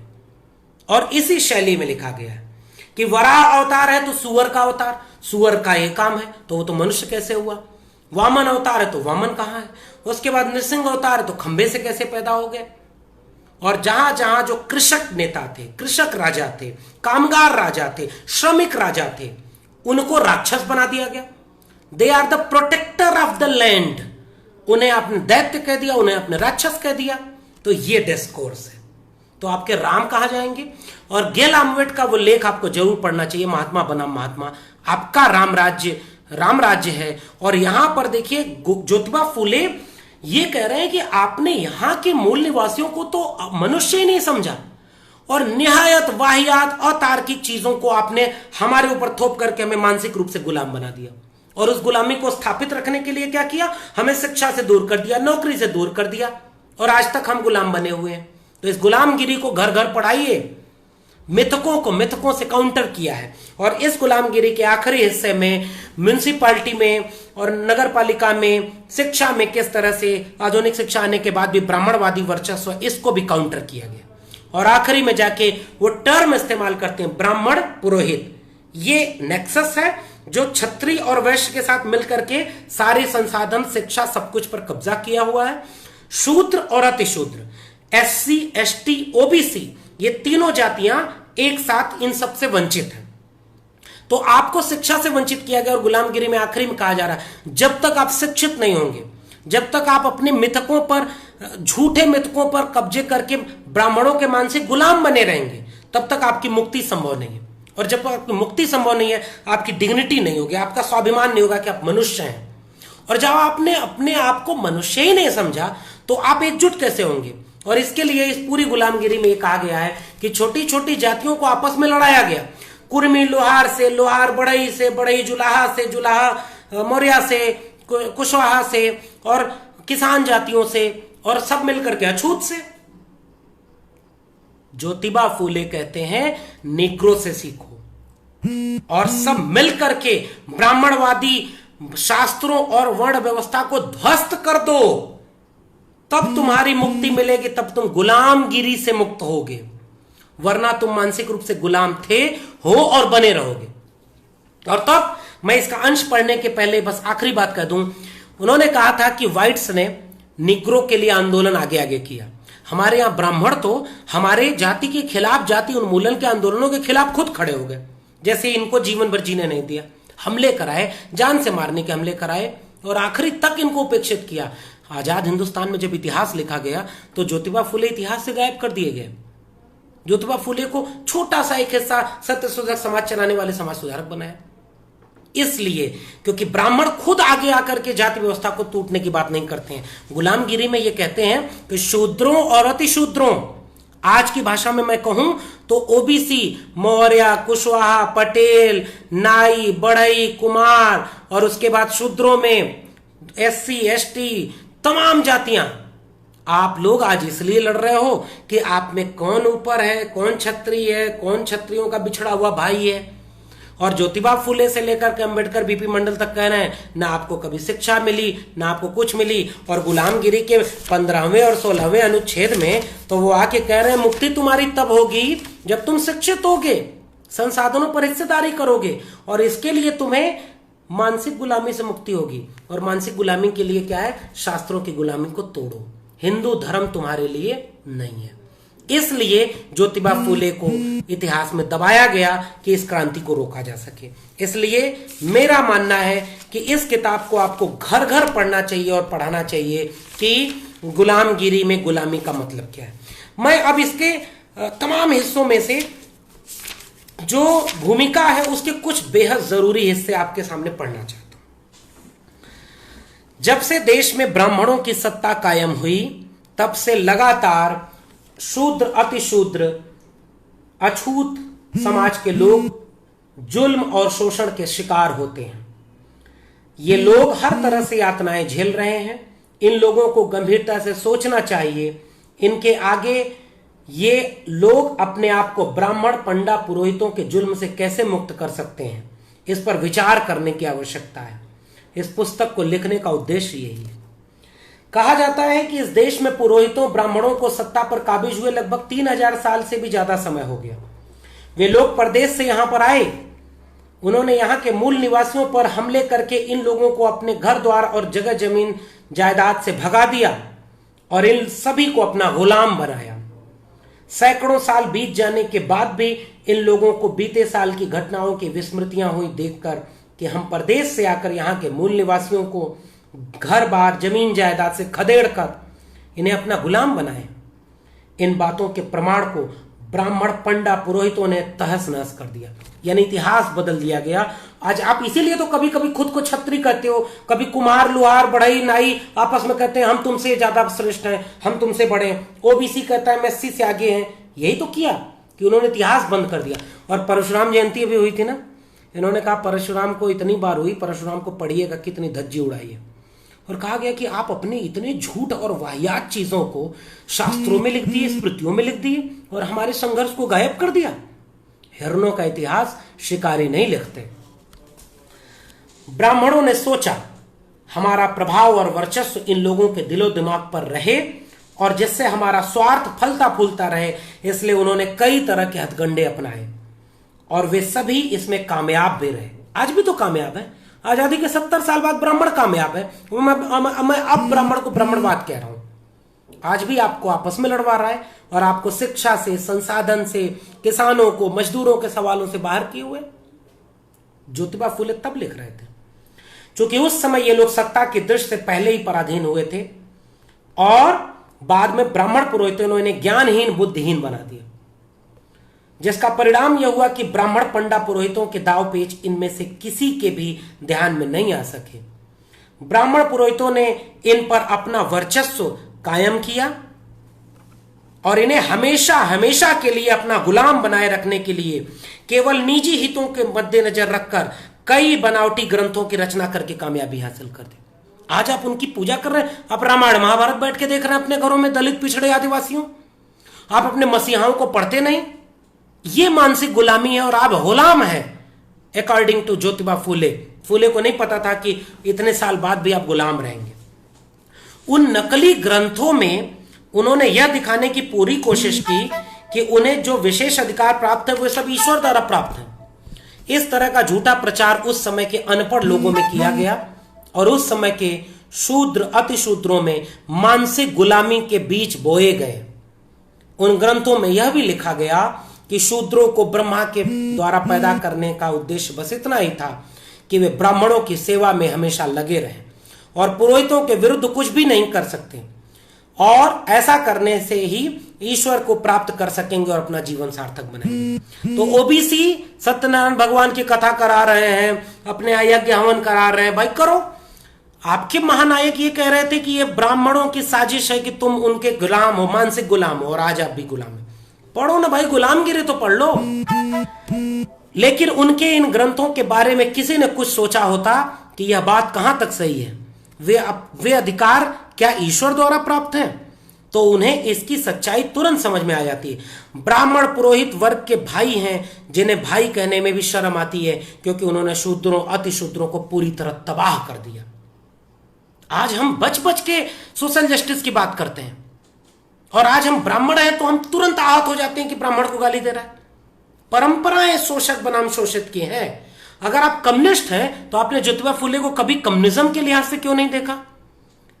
और इसी शैली में लिखा गया है कि वराह अवतार है तो सुअर का अवतार, सुअर का यह काम है तो वो तो मनुष्य कैसे हुआ। वामन अवतार है तो वामन कहां है। उसके बाद नृसिंह अवतार है तो खंबे से कैसे पैदा हो गए। और जहां जहां जो कृषक नेता थे, कृषक राजा थे, कामगार राजा थे, श्रमिक राजा थे, उनको राक्षस बना दिया गया। They are the protector of the land. उन्हें आपने दैत्य कह दिया, उन्हें आपने राक्षस कह दिया। तो ये डिस्कोर्स है। तो आपके राम कहा जाएंगे। और गेल आम्वेट का वो लेख आपको जरूर पढ़ना चाहिए, महात्मा बनाम महात्मा। आपका राम राज्य है। और यहां पर देखिए ज्योतिबा फूले ये कह रहे हैं कि आपने यहां के मूल निवासियों को तो मनुष्य ही नहीं समझा, और निहायत वाहियात अतार्किक चीजों को आपने हमारे ऊपर थोप करके हमें मानसिक रूप से गुलाम बना दिया। और उस गुलामी को स्थापित रखने के लिए क्या किया, हमें शिक्षा से दूर कर दिया, नौकरी से दूर कर दिया, और आज तक हम गुलाम बने हुए हैं। तो इस गुलामगिरी को घर घर पढ़ाइए। मिथकों से काउंटर किया है। और इस गुलामगिरी के आखिरी हिस्से में म्युनिसिपैलिटी में और नगर पालिका में, शिक्षा में किस तरह से आधुनिक शिक्षा आने के बाद भी ब्राह्मणवादी वर्चस्व, इसको भी काउंटर किया गया। और आखिरी में जाके वो टर्म इस्तेमाल करते हैं ब्राह्मण पुरोहित। ये नेक्सस है जो क्षत्रिय और वैश्य के साथ मिलकर के सारे संसाधन, शिक्षा, सब कुछ पर कब्जा किया हुआ है। शूद्र और अतिशूद्र, SC, ST, OBC, ये तीनों जातियां एक साथ इन सबसे वंचित हैं। तो आपको शिक्षा से वंचित किया गया। और गुलामगिरी में आखिरी में कहा जा रहा है जब तक आप शिक्षित नहीं होंगे, जब तक आप अपने मिथकों पर, झूठे मिथकों पर कब्जे करके ब्राह्मणों के मानसिक गुलाम बने रहेंगे, तब तक आपकी मुक्ति संभव नहीं है। और जब आपकी मुक्ति संभव नहीं है, आपकी डिग्निटी नहीं होगी, आपका स्वाभिमान नहीं होगा कि आप मनुष्य हैं। और जब आपने अपने आप को मनुष्य ही नहीं समझा तो आप एकजुट कैसे होंगे। और इसके लिए इस पूरी गुलामगिरी में कहा गया है कि छोटी छोटी जातियों को आपस में लड़ाया गया। कुर्मी लोहार से, लोहार बढ़ई से, बढ़ई जुलाहा से, जुलाहा मौर्या से, कुशवाहा से, और किसान जातियों से, और सब मिलकर के अछूत से। ज्योतिबा फूले कहते हैं निग्रो से सीखो, और सब मिलकर के ब्राह्मणवादी शास्त्रों और वर्ण व्यवस्था को ध्वस्त कर दो, तब तुम्हारी मुक्ति मिलेगी, तब तुम गुलामगिरी से मुक्त होगे। वरना तुम मानसिक रूप से गुलाम थे, हो और बने रहोगे। और तब मैं इसका अंश पढ़ने के पहले बस आखिरी बात कह दूं, उन्होंने कहा था कि व्हाइट्स ने निग्रो के लिए आंदोलन आगे आगे किया। हमारे यहां ब्राह्मण तो हमारे जाति के खिलाफ, जाति उन्मूलन के आंदोलनों के खिलाफ खुद खड़े हो गए। जैसे इनको जीवन भर जीने नहीं दिया, हमले कराए, जान से मारने के हमले कराए और आखिरी तक इनको उपेक्षित किया। आजाद हिंदुस्तान में जब इतिहास लिखा गया तो ज्योतिबा फुले इतिहास से गायब कर दिए गए। ज्योतिबा फुले को छोटा सा एक हिस्सा सत्य शोधक समाज चलाने वाले समाज सुधारक बनाया, इसलिए क्योंकि ब्राह्मण खुद आगे आकर के जाति व्यवस्था को टूटने की बात नहीं करते हैं। गुलामगिरी में ये कहते हैं कि शूद्रों और अतिशूद्रों, आज की भाषा में मैं कहूं तो ओबीसी, मौर्य, कुशवाहा, पटेल, नाई, बढ़ई, कुमार और उसके बाद शूद्रों में एससी, एसटी, तमाम जातियां, आप लोग आज इसलिए लड़ रहे हो कि आप में कौन ऊपर है, कौन क्षत्रिय है, कौन क्षत्रियों का बिछड़ा हुआ भाई है। और ज्योतिबा फुले से लेकर के अंबेडकर, बीपी मंडल तक कह रहे हैं ना आपको कभी शिक्षा मिली, ना आपको कुछ मिली। और गुलामगिरी के 15वें और 16वें अनुच्छेद में तो वो आके कह रहे हैं मुक्ति तुम्हारी तब होगी जब तुम शिक्षित होगे, संसाधनों पर हिस्सेदारी करोगे, और इसके लिए तुम्हें मानसिक गुलामी से मुक्ति होगी। और मानसिक गुलामी के लिए क्या है? शास्त्रों की गुलामी को तोड़ो, हिंदू धर्म तुम्हारे लिए नहीं है। इसलिए ज्योतिबा फुले को इतिहास में दबाया गया कि इस क्रांति को रोका जा सके। इसलिए मेरा मानना है कि इस किताब को आपको घर घर पढ़ना चाहिए और पढ़ाना चाहिए कि गुलामगिरी में गुलामी का मतलब क्या है। मैं अब इसके तमाम हिस्सों में से जो भूमिका है उसके कुछ बेहद जरूरी हिस्से आपके सामने पढ़ना चाहता हूं। जब से देश में ब्राह्मणों की सत्ता कायम हुई तब से लगातार शूद्र, अतिशूद्र, अछूत समाज के लोग जुल्म और शोषण के शिकार होते हैं। ये लोग हर तरह से यातनाएं झेल रहे हैं। इन लोगों को गंभीरता से सोचना चाहिए। इनके आगे ये लोग अपने आप को ब्राह्मण, पंडा, पुरोहितों के जुल्म से कैसे मुक्त कर सकते हैं, इस पर विचार करने की आवश्यकता है। इस पुस्तक को लिखने का उद्देश्य यही है। कहा जाता है कि इस देश में पुरोहितों, ब्राह्मणों को सत्ता पर काबिज हुए लगभग 3000 साल से भी ज्यादा समय हो गया। वे लोग परदेश से यहां पर आए, उन्होंने यहां के मूल निवासियों पर हमले करके इन लोगों को अपने घर द्वार और जगह जमीन जायदाद से भगा दिया और इन सभी को अपना गुलाम बनाया। सैकड़ों साल बीत जाने के बाद भी इन लोगों को बीते साल की घटनाओं की विस्मृतियां हुई देखकर कि हम परदेश से आकर यहाँ के मूल निवासियों को घर बार, जमीन जायदाद से खदेड़ कर इन्हें अपना गुलाम बनाए। इन बातों के प्रमाण को ब्राह्मण, पंडा, पुरोहितों ने तहस नहस कर दिया, यानी इतिहास बदल दिया गया। आज आप इसीलिए तो कभी कभी खुद को क्षत्रिय कहते हो, कभी कुमार, लुहार, बढ़ई, नाई आपस में कहते हैं हम तुमसे ज्यादा श्रेष्ठ हैं, हम तुमसे बड़े हैं। ओबीसी कहता है हम एससी से आगे हैं। यही तो किया कि उन्होंने इतिहास बंद कर दिया। और परशुराम जयंती भी हुई थी ना, इन्होंने कहा परशुराम को इतनी बार हुई, परशुराम को पढ़िएगा कितनी धज्जी उड़ाई है। और कहा गया कि आप अपने इतने झूठ और वाहियात चीजों को शास्त्रों में लिख दिए, स्मृतियों में लिख दिए और हमारे संघर्ष को गायब कर दिया। हिरणों का इतिहास शिकारी नहीं लिखते। ब्राह्मणों ने सोचा हमारा प्रभाव और वर्चस्व इन लोगों के दिलो दिमाग पर रहे और जिससे हमारा स्वार्थ फलता फूलता रहे, इसलिए उन्होंने कई तरह के हथकंडे अपनाए और वे सभी इसमें कामयाब भी रहे। आज भी तो कामयाब है। आजादी के 70 साल बाद ब्राह्मण कामयाब है। मैं अब ब्राह्मण को ब्राह्मणवाद कह रहा हूं। आज भी आपको आपस में लड़वा रहा है और आपको शिक्षा से, संसाधन से, किसानों को, मजदूरों के सवालों से बाहर किए हुए। ज्योतिबा फुले तब लिख रहे थे क्योंकि उस समय ये लोग सत्ता की दृष्टि से पहले ही पराधीन हुए थे और बाद में ब्राह्मण पुरोहितों ने इन्हें ज्ञानहीन, बुद्धिहीन बना दिया, जिसका परिणाम यह हुआ कि ब्राह्मण, पंडा, पुरोहितों के दाव पेच इनमें से किसी के भी ध्यान में नहीं आ सके। ब्राह्मण पुरोहितों ने इन पर अपना वर्चस्व कायम किया और इन्हें हमेशा हमेशा के लिए अपना गुलाम बनाए रखने के लिए केवल निजी हितों के मद्देनजर रखकर कई बनावटी ग्रंथों की रचना करके कामयाबी हासिल कर दी। आज आप उनकी पूजा कर रहे हैं, आप रामायण महाभारत बैठ के देख रहे हैं अपने घरों में, दलित, पिछड़े, आदिवासियों। आप अपने मसीहाओं को पढ़ते नहीं। ये मानसिक गुलामी है और आप गुलाम हैं अकॉर्डिंग टू ज्योतिबा फुले। फुले को नहीं पता था कि इतने साल बाद भी आप गुलाम रहेंगे। उन नकली ग्रंथों में उन्होंने यह दिखाने की पूरी कोशिश की कि उन्हें जो विशेष अधिकार प्राप्त है वे सब ईश्वर द्वारा प्राप्त है। इस तरह का झूठा प्रचार उस समय के अनपढ़ लोगों में किया गया और उस समय के शूद्र अतिशूद्रों में मानसिक गुलामी के बीज बोए गए। उन ग्रंथों में यह भी लिखा गया कि शूद्रों को ब्रह्मा के द्वारा पैदा करने का उद्देश्य बस इतना ही था कि वे ब्राह्मणों की सेवा में हमेशा लगे रहें और पुरोहितों के विरुद्ध कुछ भी नहीं कर सकते, और ऐसा करने से ही ईश्वर को प्राप्त कर सकेंगे और अपना जीवन सार्थक बनाएंगे। तो ओबीसी सत्यनारायण भगवान की कथा करा रहे हैं, अपने यज्ञ हवन करा रहे हैं, भाई करो। आपके महानायक ये कह रहे थे कि ये ब्राह्मणों की साजिश है कि तुम उनके गुलाम हो, मानसिक गुलाम हो, और आज आप भी गुलाम है। पढ़ो ना भाई, गुलामगिरी तो पढ़ लो। लेकिन उनके इन ग्रंथों के बारे में किसी ने कुछ सोचा होता कि यह बात कहां तक सही है, वे अधिकार क्या ईश्वर द्वारा प्राप्त हैं? तो उन्हें इसकी सच्चाई तुरंत समझ में आ जाती है। ब्राह्मण पुरोहित वर्ग के भाई हैं जिन्हें भाई कहने में भी शर्म आती है, क्योंकि उन्होंने शूद्रों अतिशूद्रों को पूरी तरह तबाह कर दिया। आज हम बच बच के सोशल जस्टिस की बात करते हैं, और आज हम ब्राह्मण हैं तो हम तुरंत आहत हो जाते हैं कि ब्राह्मण को गाली दे रहा है। परंपराएं शोषक बनाम शोषित की हैं। अगर आप कम्युनिस्ट हैं तो आपने ज्योतिबा फुले को कभी कम्युनिज्म के लिहाज से क्यों नहीं देखा?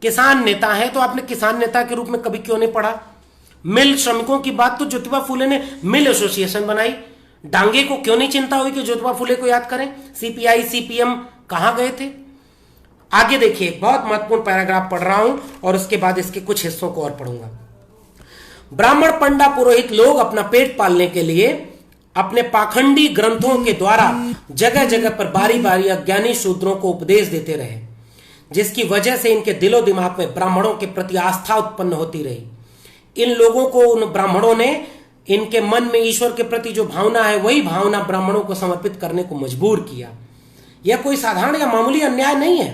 किसान नेता है तो आपने किसान नेता के रूप में कभी क्यों नहीं पढ़ा? मिल श्रमिकों की बात तो ज्योतिबा फुले ने मिल एसोसिएशन बनाई। डांगे को क्यों नहीं चिंता हुई कि ज्योतिबा फुले को याद करें? सीपीआई सीपीएम कहां गए थे? आगे देखिए, बहुत महत्वपूर्ण पैराग्राफ पढ़ रहा हूं और उसके बाद इसके कुछ हिस्सों को और पढ़ूंगा। ब्राह्मण पंडा पुरोहित लोग अपना पेट पालने के लिए अपने पाखंडी ग्रंथों के द्वारा जगह जगह पर बारी बारी अज्ञानी शूद्रों को उपदेश देते रहे, जिसकी वजह से इनके दिलो दिमाग में ब्राह्मणों के प्रति आस्था उत्पन्न होती रही। इन लोगों को, उन ब्राह्मणों ने इनके मन में ईश्वर के प्रति जो भावना है वही भावना ब्राह्मणों को समर्पित करने को मजबूर किया। यह कोई साधारण या मामूली अन्याय नहीं है।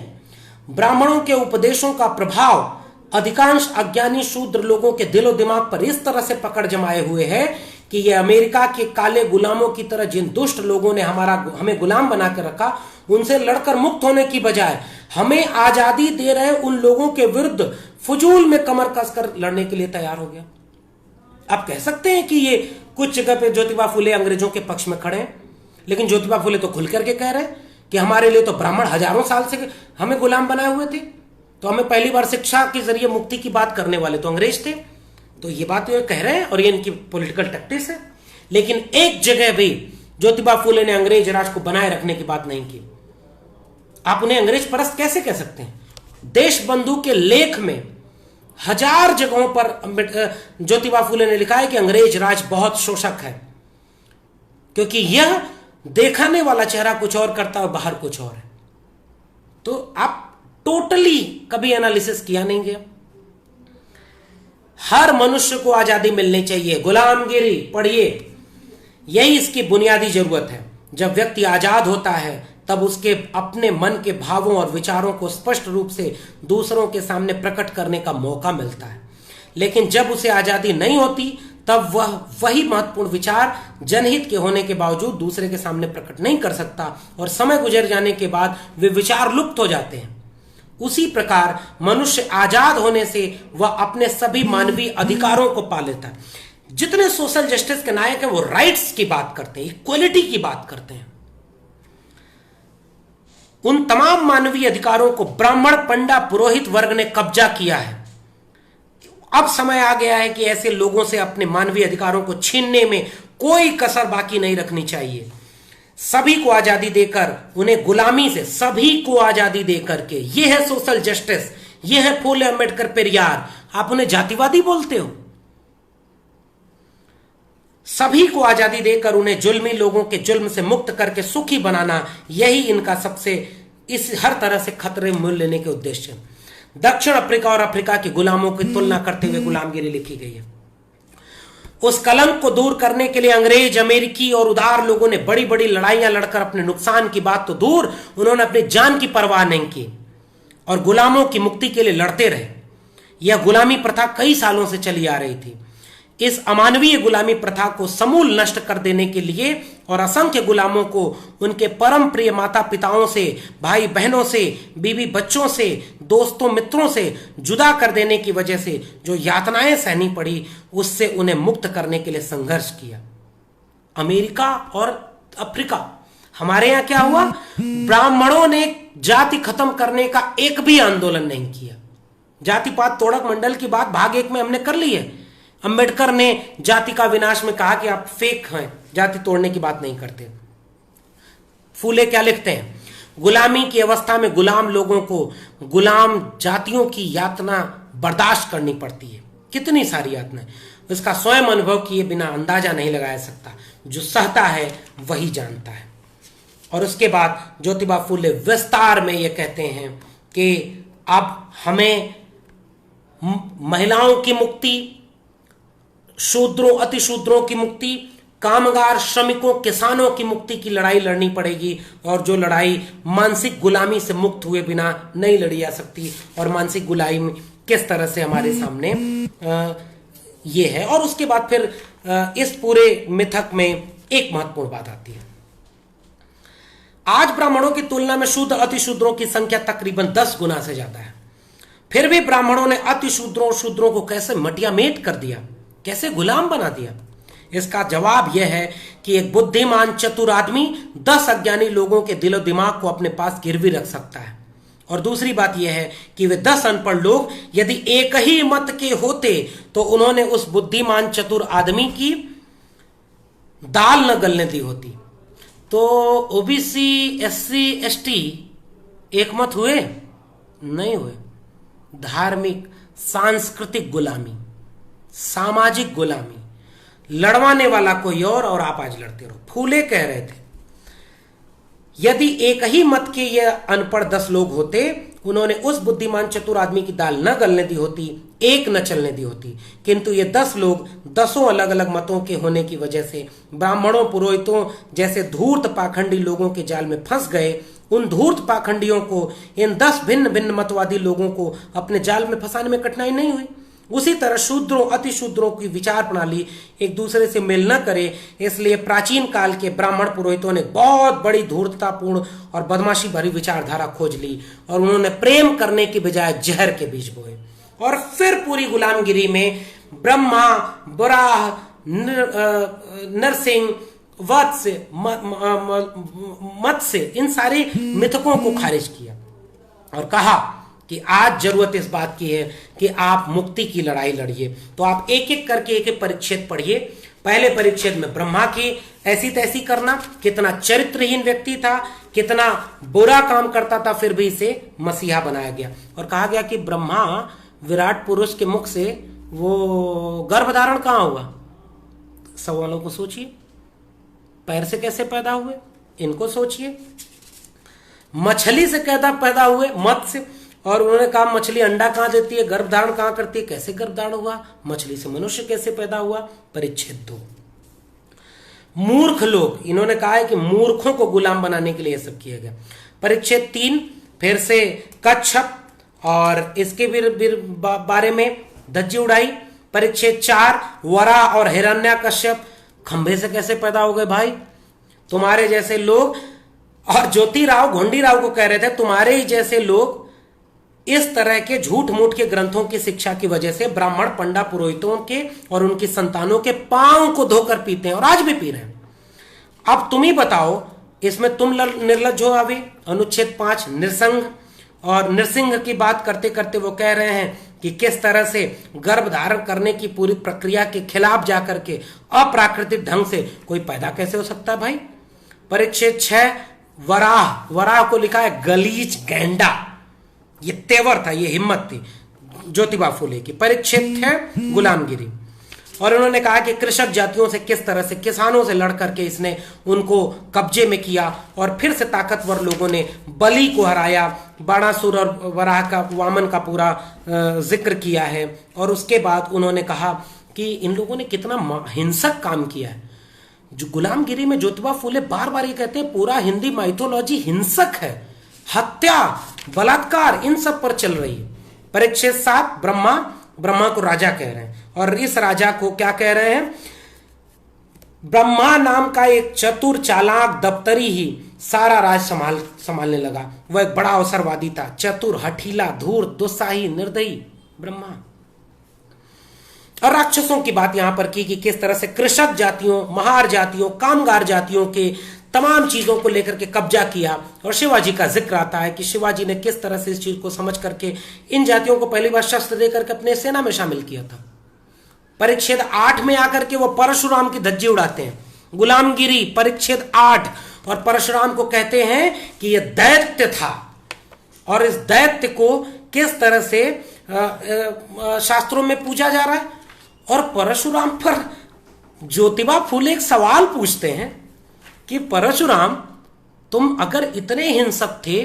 ब्राह्मणों के उपदेशों का प्रभाव अधिकांश अज्ञानी शूद्र लोगों के दिलो दिमाग पर इस तरह से पकड़ जमाए हुए है कि ये अमेरिका के काले गुलामों की तरह जिन दुष्ट लोगों ने हमें गुलाम बना कर रखा, उनसे लड़कर मुक्त होने की बजाय हमें आजादी दे रहे उन लोगों के विरुद्ध फजूल में कमर कसकर लड़ने के लिए तैयार हो गया। आप कह सकते हैं कि ये कुछ जगह पे ज्योतिबा फुले अंग्रेजों के पक्ष में खड़े हैं, लेकिन ज्योतिबा फुले तो खुल करके कह रहे हैं कि हमारे लिए तो ब्राह्मण हजारों साल से हमें गुलाम बनाए हुए थे, तो हमें पहली बार शिक्षा के जरिए मुक्ति की बात करने वाले तो अंग्रेज थे। तो ये बात ये कह रहे हैं और ये इनकी पॉलिटिकल टैक्टिक्स है। लेकिन एक जगह भी ज्योतिबा फुले ने अंग्रेज राज को बनाए रखने की बात नहीं की। आप उन्हें अंग्रेज परस्त कैसे कह सकते हैं? देशबंधु के लेख में हजार जगहों पर ज्योतिबा फुले ने लिखा है कि अंग्रेज राज बहुत शोषक है, क्योंकि यह देखने वाला चेहरा कुछ और करता है और बाहर कुछ और है। तो आप टोटली कभी एनालिसिस किया नहीं गया। हर मनुष्य को आजादी मिलनी चाहिए, गुलामगिरी पढ़िए, यही इसकी बुनियादी जरूरत है। जब व्यक्ति आजाद होता है तब उसके अपने मन के भावों और विचारों को स्पष्ट रूप से दूसरों के सामने प्रकट करने का मौका मिलता है। लेकिन जब उसे आजादी नहीं होती तब वह वही महत्वपूर्ण विचार जनहित के होने के बावजूद दूसरे के सामने प्रकट नहीं कर सकता, और समय गुजर जाने के बाद वे विचार लुप्त हो जाते हैं। उसी प्रकार मनुष्य आजाद होने से वह अपने सभी मानवीय अधिकारों को पा लेता है। जितने सोशल जस्टिस के नायक हैं वो राइट्स की बात करते हैं, इक्वलिटी की बात करते हैं। उन तमाम मानवीय अधिकारों को ब्राह्मण पंडा पुरोहित वर्ग ने कब्जा किया है। अब समय आ गया है कि ऐसे लोगों से अपने मानवीय अधिकारों को छीनने में कोई कसर बाकी नहीं रखनी चाहिए। सभी को आजादी देकर, उन्हें गुलामी से सभी को आजादी देकर के, यह है सोशल जस्टिस, यह है फूले अंबेडकर पेरियार। आप उन्हें जातिवादी बोलते हो। सभी को आजादी देकर उन्हें जुल्मी लोगों के जुल्म से मुक्त करके सुखी बनाना, यही इनका सबसे इस हर तरह से खतरे में मूल्य लेने के उद्देश्य है। दक्षिण अफ्रीका और अफ्रीका के गुलामों की तुलना करते हुए गुलामगिरी लिखी गई है। उस कलंक को दूर करने के लिए अंग्रेज, अमेरिकी और उदार लोगों ने बड़ी बड़ी लड़ाइयां लड़कर अपने नुकसान की बात तो दूर, उन्होंने अपनी जान की परवाह नहीं की और गुलामों की मुक्ति के लिए लड़ते रहे। यह गुलामी प्रथा कई सालों से चली आ रही थी। इस अमानवीय गुलामी प्रथा को समूल नष्ट कर देने के लिए और असंख्य गुलामों को उनके परम प्रिय माता पिताओं से, भाई बहनों से, बीवी बच्चों से, दोस्तों मित्रों से जुदा कर देने की वजह से जो यातनाएं सहनी पड़ी, उससे उन्हें मुक्त करने के लिए संघर्ष किया। अमेरिका और अफ्रीका हमारे यहां क्या हुआ, ब्राह्मणों ने जाति खत्म करने का एक भी आंदोलन नहीं किया। जातिपात तोड़क मंडल की बात भाग 1 में हमने कर ली है। अंबेडकर ने जाति का विनाश में कहा कि आप फेक हैं, जाति तोड़ने की बात नहीं करते। फूले क्या लिखते हैं, गुलामी की अवस्था में गुलाम लोगों को गुलाम जातियों की यातना बर्दाश्त करनी पड़ती है। कितनी सारी यातनाएं, इसका स्वयं अनुभव किए बिना अंदाजा नहीं लगाया सकता। जो सहता है वही जानता है। और उसके बाद ज्योतिबा फूले विस्तार में ये कहते हैं कि अब हमें महिलाओं की मुक्ति, शूद्रों अतिशूद्रों की मुक्ति, कामगार श्रमिकों किसानों की मुक्ति की लड़ाई लड़नी पड़ेगी। और जो लड़ाई मानसिक गुलामी से मुक्त हुए बिना नहीं लड़ी जा सकती। और मानसिक गुलामी किस तरह से हमारे सामने ये है। और उसके बाद फिर इस पूरे मिथक में एक महत्वपूर्ण बात आती है। आज ब्राह्मणों की तुलना में शुद्ध अतिशूद्रों की संख्या तकरीबन 10 गुना से ज्यादा है। फिर भी ब्राह्मणों ने अतिशूद्रों शूद्रों को कैसे मटियामेट कर दिया, कैसे गुलाम बना दिया। इसका जवाब यह है कि एक बुद्धिमान चतुर आदमी 10 अज्ञानी लोगों के दिलो दिमाग को अपने पास गिरवी रख सकता है। और दूसरी बात यह है कि वे 10 अनपढ़ लोग यदि एक ही मत के होते तो उन्होंने उस बुद्धिमान चतुर आदमी की दाल न गलने दी होती। तो ओबीसी, एससी, एसटी एक मत हुए? नहीं हुए। धार्मिक सांस्कृतिक गुलामी, सामाजिक गुलामी, लड़वाने वाला कोई और आप आज लड़ते रहो। फूले कह रहे थे यदि एक ही मत के ये अनपढ़ 10 लोग होते, उन्होंने उस बुद्धिमान चतुर आदमी की दाल न गलने दी होती, एक न चलने दी होती। किंतु ये 10 लोग 10 अलग अलग मतों के होने की वजह से ब्राह्मणों पुरोहितों जैसे धूर्त पाखंडी लोगों के जाल में फंस गए। उन धूर्त पाखंडियों को, इन 10 भिन्न भिन्न मतवादी लोगों को अपने जाल में फंसाने में कठिनाई नहीं हुई। उसी तरह शूद्रों अतिशूद्रों की विचार प्रणाली एक दूसरे से मेल न करे, इसलिए प्राचीन काल के ब्राह्मण पुरोहितों ने बहुत बड़ी धूर्ततापूर्ण और बदमाशी भरी विचारधारा खोज ली और उन्होंने प्रेम करने की बजाय जहर के बीज बोए। और फिर पूरी गुलामगिरी में ब्रह्मा, बराह, नरसिंह, वत्स, मत्स्य, इन सारे मिथकों को खारिज किया और कहा कि आज जरूरत इस बात की है कि आप मुक्ति की लड़ाई लड़िए। तो आप एक एक करके एक एक परिच्छेद पढ़िए। पहले परिच्छेद में ब्रह्मा की ऐसी तैसी करना, कितना चरित्रहीन व्यक्ति था, कितना बुरा काम करता था, फिर भी इसे मसीहा बनाया गया। और कहा गया कि ब्रह्मा विराट पुरुष के मुख से वो गर्भधारण कहां हुआ? सवालों को सोचिए। पैर से कैसे पैदा हुए, इनको सोचिए। मछली से कैसे पैदा हुए, मत्स्य। और उन्होंने कहा मछली अंडा कहां देती है, गर्भधारण कहां करती है, कैसे गर्भधारण हुआ, मछली से मनुष्य कैसे पैदा हुआ। परिच्छेद 2 मूर्ख लोग, इन्होंने कहा है कि मूर्खों को गुलाम बनाने के लिए यह सब किया गया। परिच्छेद 3 फिर से कच्छप और इसके भी बारे में धज्जी उड़ाई। परिच्छेद 4 वराह और हिरण्याकश्यप खंभे से कैसे पैदा हो गए भाई, तुम्हारे जैसे लोग। और ज्योतिराव घोंडीराव को कह रहे थे तुम्हारे ही जैसे लोग इस तरह के झूठ मूठ के ग्रंथों की शिक्षा की वजह से ब्राह्मण पंडा पुरोहितों के और उनकी संतानों के पांव को धोकर पीते हैं और आज भी पी रहे हैं। अब तुम ही बताओ, इसमें तुम निर्लज्ज हो। अभी अनुच्छेद 5 नृसिंह और नृसिंह की बात करते करते वो कह रहे हैं कि किस तरह से गर्भ धारण करने की पूरी प्रक्रिया के खिलाफ जाकर के अप्राकृतिक ढंग से कोई पैदा कैसे हो सकता है भाई। परिच्छेद 6 वराह, वराह को लिखा है गलीच गैंडा, ये तेवर था, ये हिम्मत थी ज्योतिबा फूले की। परिच्छेद 6 गुलामगिरी। और उन्होंने कहा कि कृषक जातियों से किस तरह से, किसानों से लड़ करके इसने उनको कब्जे में किया और फिर से ताकतवर लोगों ने बलि को हराया। बाणासुर और वराह का, वामन का पूरा जिक्र किया है। और उसके बाद उन्होंने कहा कि इन लोगों ने कितना हिंसक काम किया है। जो गुलामगिरी में ज्योतिबा फूले बार बार ये कहते हैं पूरा हिंदी माइथोलॉजी हिंसक है, हत्या, बलात्कार इन सब पर चल रही है। परिच्छेद 7 ब्रह्मा, ब्रह्मा को राजा कह रहे हैं और इस राजा को क्या कह रहे हैं, ब्रह्मा नाम का एक चतुर चालाक दफ्तरी ही सारा राज संभालने लगा। वह एक बड़ा अवसरवादी था, चतुर, हठीला, धूर्त, दुस्साही, निर्दयी ब्रह्मा। और राक्षसों की बात यहां पर की कि किस तरह से कृषक जातियों, महार जातियों, कामगार जातियों के तमाम चीजों को लेकर के कब्जा किया। और शिवाजी का जिक्र आता है कि शिवाजी ने किस तरह से इस चीज को समझ करके इन जातियों को पहली बार शस्त्र देकर के अपने सेना में शामिल किया था। परिच्छेद 8 में आकर के वो परशुराम की धज्जी उड़ाते हैं, गुलामगिरी परिच्छेद 8, और परशुराम को कहते हैं कि यह दैत्य था और इस दैत्य को किस तरह से शास्त्रों में पूजा जा रहा है। और परशुराम पर ज्योतिबा फूले एक सवाल पूछते हैं कि परशुराम, तुम अगर इतने हिंसक थे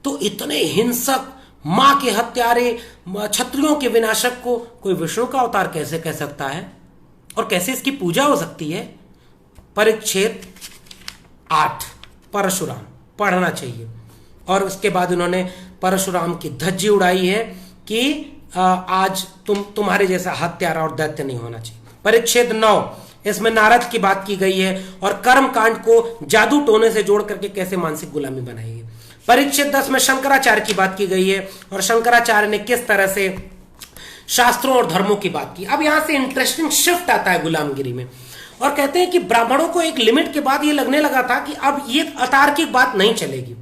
तो इतने हिंसक, मां के हत्यारे, क्षत्रियों के विनाशक को कोई विष्णु का अवतार कैसे कह सकता है और कैसे इसकी पूजा हो सकती है। परिच्छेद 8 परशुराम पढ़ना चाहिए। और उसके बाद उन्होंने परशुराम की धज्जी उड़ाई है कि आज तुम्हारे जैसा हत्यारा और दैत्य नहीं होना चाहिए। परिच्छेद 9, इसमें नारद की बात की गई है और कर्म कांड को जादू टोने से जोड़ करके कैसे मानसिक गुलामी बनाई है। परिच्छेद 10 में शंकराचार्य की बात की गई है और शंकराचार्य ने किस तरह से शास्त्रों और धर्मों की बात की। अब यहां से इंटरेस्टिंग शिफ्ट आता है गुलामगिरी में, और कहते हैं कि ब्राह्मणों को एक लिमिट के बाद यह लगने लगा था कि अब ये अतार्किक बात नहीं चलेगी।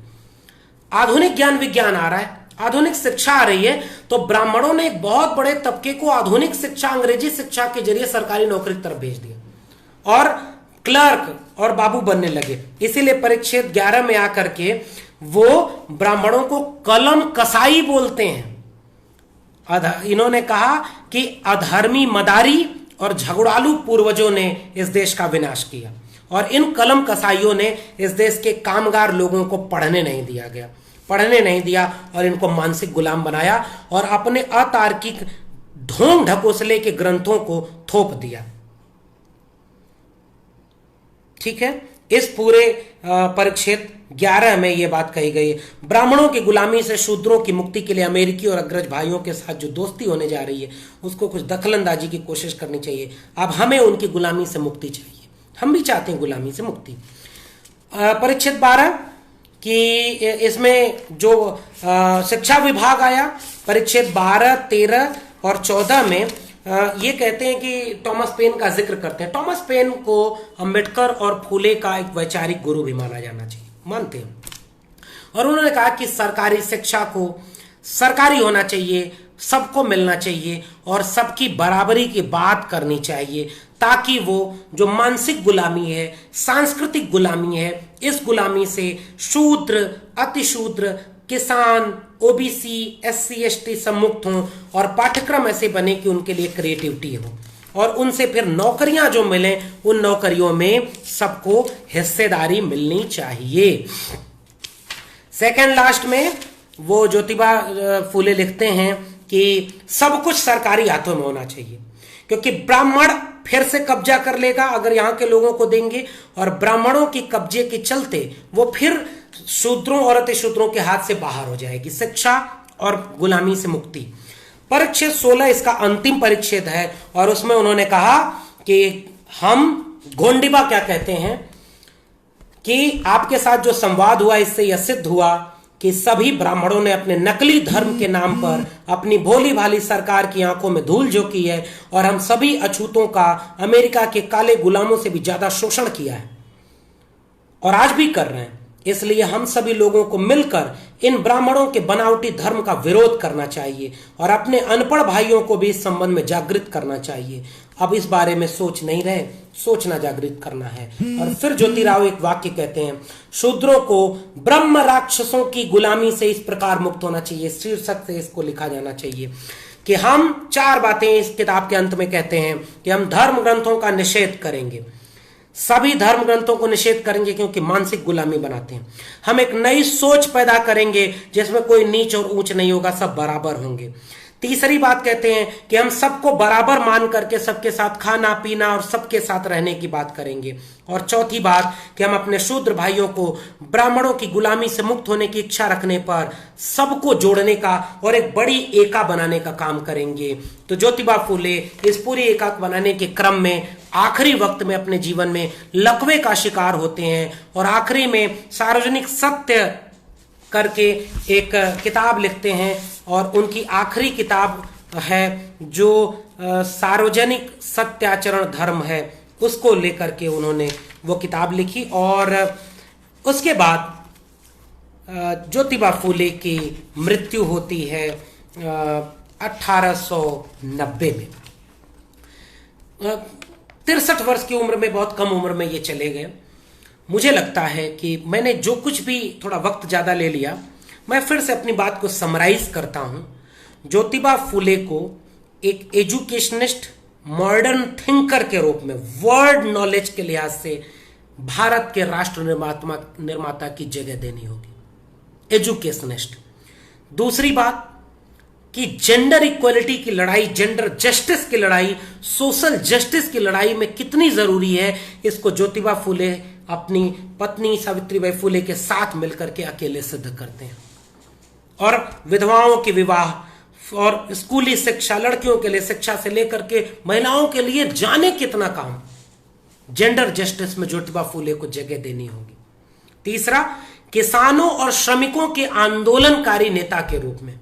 आधुनिक ज्ञान विज्ञान आ रहा है, आधुनिक शिक्षा आ रही है, तो ब्राह्मणों ने एक बहुत बड़े तबके को आधुनिक शिक्षा, अंग्रेजी शिक्षा के जरिए सरकारी नौकरी की तरफ भेज दिया और क्लर्क और बाबू बनने लगे। इसीलिए परिच्छेद 11 में आकर के वो ब्राह्मणों को कलम कसाई बोलते हैं। इन्होंने कहा कि अधर्मी, मदारी और झगड़ालू पूर्वजों ने इस देश का विनाश किया और इन कलम कसाइयों ने इस देश के कामगार लोगों को पढ़ने नहीं दिया और इनको मानसिक गुलाम बनाया और अपने अतार्किक ढोंग ढकोसले के ग्रंथों को थोप दिया। ठीक है, इस पूरे परिच्छेद 11 में यह बात कही गई है। ब्राह्मणों की गुलामी से शूद्रों की मुक्ति के लिए अमेरिकी और अग्रज भाइयों के साथ जो दोस्ती होने जा रही है उसको कुछ दखलंदाजी की कोशिश करनी चाहिए। अब हमें उनकी गुलामी से मुक्ति चाहिए, हम भी चाहते हैं गुलामी से मुक्ति। परिच्छेद 12 कि इसमें जो शिक्षा विभाग आया, परिच्छेद 12, 13 और 14 में ये कहते हैं कि टॉमस पेन का जिक्र करते हैं। टॉमस पेन को अंबेडकर और फूले का एक वैचारिक गुरु भी माना जाना चाहिए, मानते हैं। और उन्होंने कहा कि सरकारी शिक्षा को सरकारी होना चाहिए, सबको मिलना चाहिए और सबकी बराबरी की बात करनी चाहिए, ताकि वो जो मानसिक गुलामी है, सांस्कृतिक गुलामी है, इस गुलामी से शूद्र, अतिशूद्र, किसान, ओबीसी, एससी, एसटी सब मुक्त हों और पाठ्यक्रम ऐसे बने कि उनके लिए क्रिएटिविटी हो और उनसे फिर नौकरियां जो मिले उन नौकरियों में सबको हिस्सेदारी मिलनी चाहिए। सेकंड लास्ट में वो ज्योतिबा फूले लिखते हैं कि सब कुछ सरकारी हाथों में होना चाहिए, क्योंकि ब्राह्मण फिर से कब्जा कर लेगा अगर यहाँ के लोगों को देंगे, और ब्राह्मणों की कब्जे के चलते वो फिर शूद्रों और अतिशूद्रों के हाथ से बाहर हो जाएगी। शिक्षा और गुलामी से मुक्ति। परिच्छेद 16 इसका अंतिम परिच्छेद है और उसमें उन्होंने कहा कि हम गोंडिबा क्या कहते हैं कि आपके साथ जो संवाद हुआ इससे यह सिद्ध हुआ कि सभी ब्राह्मणों ने अपने नकली धर्म के नाम पर अपनी भोली भाली सरकार की आंखों में धूल झोंकी है और हम सभी अछूतों का अमेरिका के काले गुलामों से भी ज्यादा शोषण किया है और आज भी कर रहे हैं। इसलिए हम सभी लोगों को मिलकर इन ब्राह्मणों के बनावटी धर्म का विरोध करना चाहिए और अपने अनपढ़ भाइयों को भी इस संबंध में जागृत करना चाहिए। अब इस बारे में सोच नहीं रहे, सोचना जागृत करना है। और फिर ज्योतिराव एक वाक्य कहते हैं, शूद्रों को ब्रह्म राक्षसों की गुलामी से इस प्रकार मुक्त होना चाहिए। शीर्षक से इसको लिखा जाना चाहिए कि हम 4 बातें इस किताब के अंत में कहते हैं कि हम धर्म ग्रंथों का निषेध करेंगे, सभी धर्म ग्रंथों को निषेध करेंगे क्योंकि मानसिक गुलामी बनाते हैं। हम एक नई सोच पैदा करेंगे जिसमें कोई नीच और ऊंच नहीं होगा, सब बराबर होंगे। तीसरी बात कहते हैं कि हम सबको बराबर मान करके सबके साथ खाना पीना और सबके साथ रहने की बात करेंगे। और चौथी बात कि हम अपने शूद्र भाइयों को ब्राह्मणों की गुलामी से मुक्त होने की इच्छा रखने पर सबको जोड़ने का और एक बड़ी एका बनाने का काम करेंगे। तो ज्योतिबा फूले इस पूरी एका बनाने के क्रम में आखिरी वक्त में अपने जीवन में लकवे का शिकार होते हैं और आखिरी में सार्वजनिक सत्य करके एक किताब लिखते हैं और उनकी आखिरी किताब है जो सार्वजनिक सत्याचरण धर्म है, उसको लेकर के उन्होंने वो किताब लिखी। और उसके बाद ज्योतिबा फूले की मृत्यु होती है 1890 में। 63 वर्ष की उम्र में, बहुत कम उम्र में ये चले गए। मुझे लगता है कि मैंने जो कुछ भी, थोड़ा वक्त ज़्यादा ले लिया, मैं फिर से अपनी बात को समराइज करता हूं। ज्योतिबा फूले को एक एजुकेशनिस्ट, मॉडर्न थिंकर के रूप में, वर्ल्ड नॉलेज के लिहाज से भारत के राष्ट्र निर्माता की जगह देनी होगी, एजुकेशनिस्ट। दूसरी बात कि जेंडर इक्वलिटी की लड़ाई, जेंडर जस्टिस की लड़ाई, सोशल जस्टिस की लड़ाई में कितनी जरूरी है, इसको ज्योतिबा फूले अपनी पत्नी सावित्रीबाई फूले के साथ मिलकर के अकेले सिद्ध करते हैं। और विधवाओं के विवाह और स्कूली शिक्षा, लड़कियों के लिए शिक्षा से लेकर के महिलाओं के लिए जाने कितना काम, जेंडर जस्टिस में ज्योतिबा फूले को जगह देनी होगी। तीसरा, किसानों और श्रमिकों के आंदोलनकारी नेता के रूप में,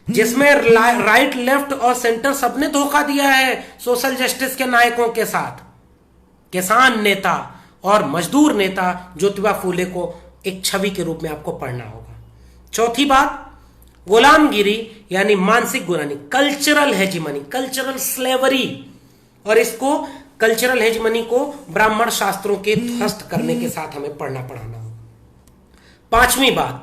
जिसमें राइट, लेफ्ट और सेंटर सबने धोखा दिया है सोशल जस्टिस के नायकों के साथ, किसान नेता और मजदूर नेता ज्योतिबा फूले को एक छवि के रूप में आपको पढ़ना होगा। चौथी बात, गुलामगिरी यानी मानसिक गुलामी, कल्चरल हेजिमनी, कल्चरल स्लेवरी, और इसको कल्चरल हेजिमनी को ब्राह्मण शास्त्रों के ध्वस्त करने के साथ हमें पढ़ना पढ़ाना होगा। पांचवी बात,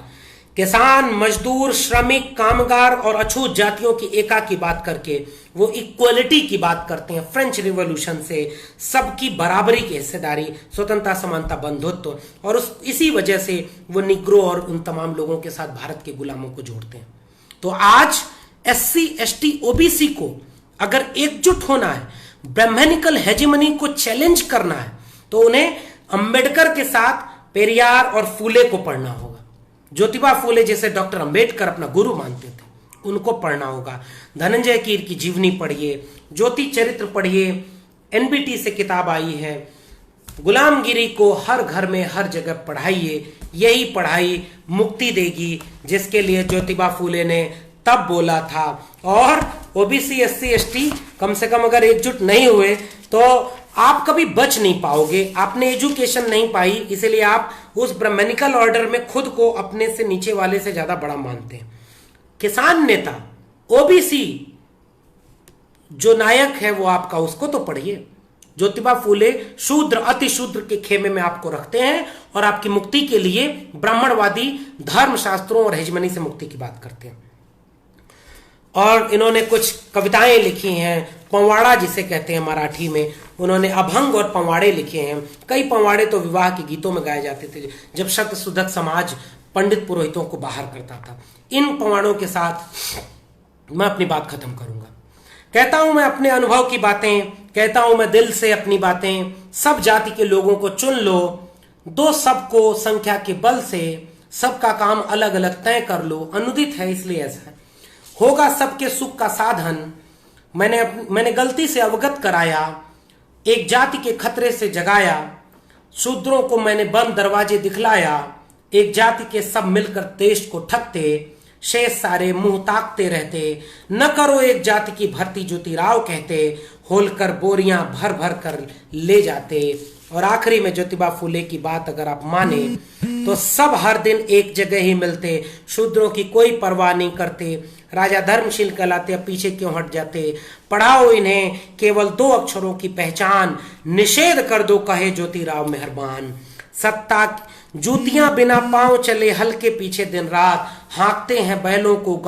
किसान, मजदूर, श्रमिक, कामगार और अछूत जातियों की एका की बात करके वो इक्वलिटी की बात करते हैं। फ्रेंच रिवॉल्यूशन से सबकी बराबरी की हिस्सेदारी, स्वतंत्रता, समानता, बंधुत्व, और इसी वजह से वो निग्रो और उन तमाम लोगों के साथ भारत के गुलामों को जोड़ते हैं। तो आज SC, ST, OBC को अगर एकजुट होना है, ब्राह्मणिकल हेजिमनी को चैलेंज करना है, तो उन्हें अंबेडकर के साथ पेरियार और फूले को पढ़ना होगा। ज्योतिबा फूले जैसे डॉक्टर अंबेडकर अपना गुरु मानते थे, उनको पढ़ना होगा। धनंजय कीर की जीवनी पढ़िए, ज्योति चरित्र पढ़िए, NBT से किताब आई है। गुलामगिरी को हर घर में, हर जगह पढ़ाइए, यही पढ़ाई मुक्ति देगी, जिसके लिए ज्योतिबा फूले ने तब बोला था। और OBC, SC, ST कम से कम अगर एकजुट नहीं हुए तो आप कभी बच नहीं पाओगे। आपने एजुकेशन नहीं पाई, इसलिए आप उस ब्राह्मणिकल ऑर्डर में खुद को अपने से नीचे वाले से ज्यादा बड़ा मानते हैं। किसान नेता, OBC जो नायक है वो आपका, उसको तो पढ़िए। ज्योतिबा फूले शूद्र, अति शूद्र के खेमे में आपको रखते हैं और आपकी मुक्ति के लिए ब्राह्मणवादी धर्मशास्त्रों और हेजमनी से मुक्ति की बात करते हैं। और इन्होंने कुछ कविताएं लिखी हैं, पंवाड़ा जिसे कहते हैं मराठी में, उन्होंने अभंग और पंवाड़े लिखे हैं। कई पंवाड़े तो विवाह के गीतों में गाए जाते थे, जब शक्त शुद्धक समाज पंडित पुरोहितों को बाहर करता था। इन पंवाड़ों के साथ मैं अपनी बात खत्म करूंगा। कहता हूं मैं अपने अनुभव की बातें, कहता हूं मैं दिल से अपनी बातें। सब जाति के लोगों को चुन लो, दो सबको संख्या के बल से, सबका काम अलग अलग तय कर लो। अनुदित है इसलिए ऐसा है। होगा सबके सुख का साधन, मैंने गलती से अवगत कराया, एक जाति के खतरे से जगाया, शूद्रों को मैंने बंद दरवाजे दिखलाया, एक जाति के सब मिलकर देश को ठगते, शेष सारे मुंह ताकते रहते, न करो एक जाति की भर्ती, ज्योतिराव कहते, होलकर बोरियां भर भर कर ले जाते। और आखिरी में ज्योतिबा फूले की बात अगर आप माने तो सब हर दिन एक जगह ही मिलते, शूद्रों की कोई परवाह नहीं करते, राजा धर्मशील कहलाते, अब पीछे क्यों हट जाते, पढ़ाओ इन्हें केवल दो अक्षरों की पहचान, निषेध कर दो कहे ज्योतिराव मेहरबान। सत्ता जूतियां बिना पांव चले हल के पीछे दिन रात, हाँकते हैं बैलों को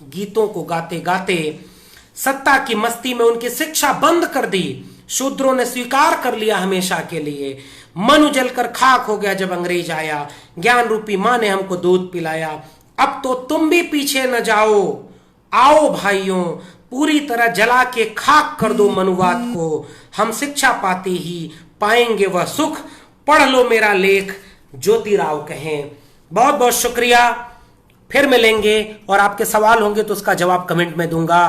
गीतों को गाते गाते। सत्ता की मस्ती में उनकी शिक्षा बंद कर दी, शूद्रों ने स्वीकार कर लिया हमेशा के लिए। मन उजल कर खाक हो गया जब अंग्रेज आया, ज्ञान रूपी माँ ने हमको दूध पिलाया। अब तो तुम भी पीछे न जाओ, आओ भाइयों, पूरी तरह जला के खाक कर दो मनुवाद को, हम शिक्षा पाते ही पाएंगे वह सुख, पढ़ लो मेरा लेख ज्योतिराव कहें। बहुत बहुत शुक्रिया, फिर मिलेंगे और आपके सवाल होंगे तो उसका जवाब कमेंट में दूंगा।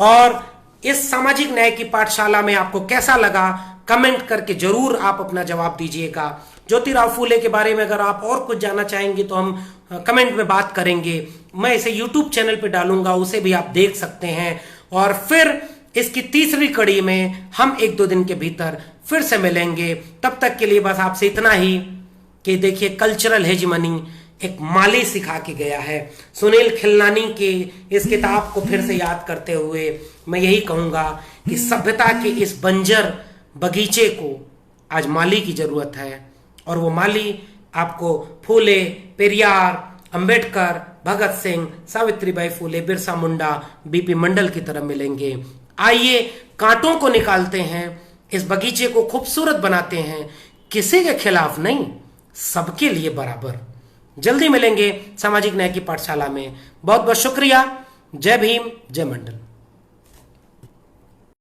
और इस सामाजिक न्याय की पाठशाला में आपको कैसा लगा कमेंट करके जरूर आप अपना जवाब दीजिएगा। ज्योतिराव फूले के बारे में अगर आप और कुछ जानना चाहेंगे तो हम कमेंट में बात करेंगे। मैं इसे यूट्यूब चैनल पे डालूंगा, उसे भी आप देख सकते हैं। और फिर इसकी तीसरी कड़ी में हम 1-2 दिन के भीतर फिर से मिलेंगे। तब तक के लिए बस आपसे इतना ही कि देखिए कल्चरल हेजिमनी एक माली सिखा के गया है। सुनील खिलनानी के इस किताब को फिर से याद करते हुए मैं यही कहूँगा कि सभ्यता के इस बंजर बगीचे को आज माली की जरूरत है, और वो माली आपको फूले, पेरियार, अंबेडकर, भगत सिंह, सावित्रीबाई फूले, बिरसा मुंडा, बीपी मंडल की तरह मिलेंगे। आइए कांटों को निकालते हैं, इस बगीचे को खूबसूरत बनाते हैं, किसी के खिलाफ नहीं, सबके लिए बराबर। जल्दी मिलेंगे सामाजिक न्याय की पाठशाला में। बहुत बहुत शुक्रिया। जय भीम, जय मंडल।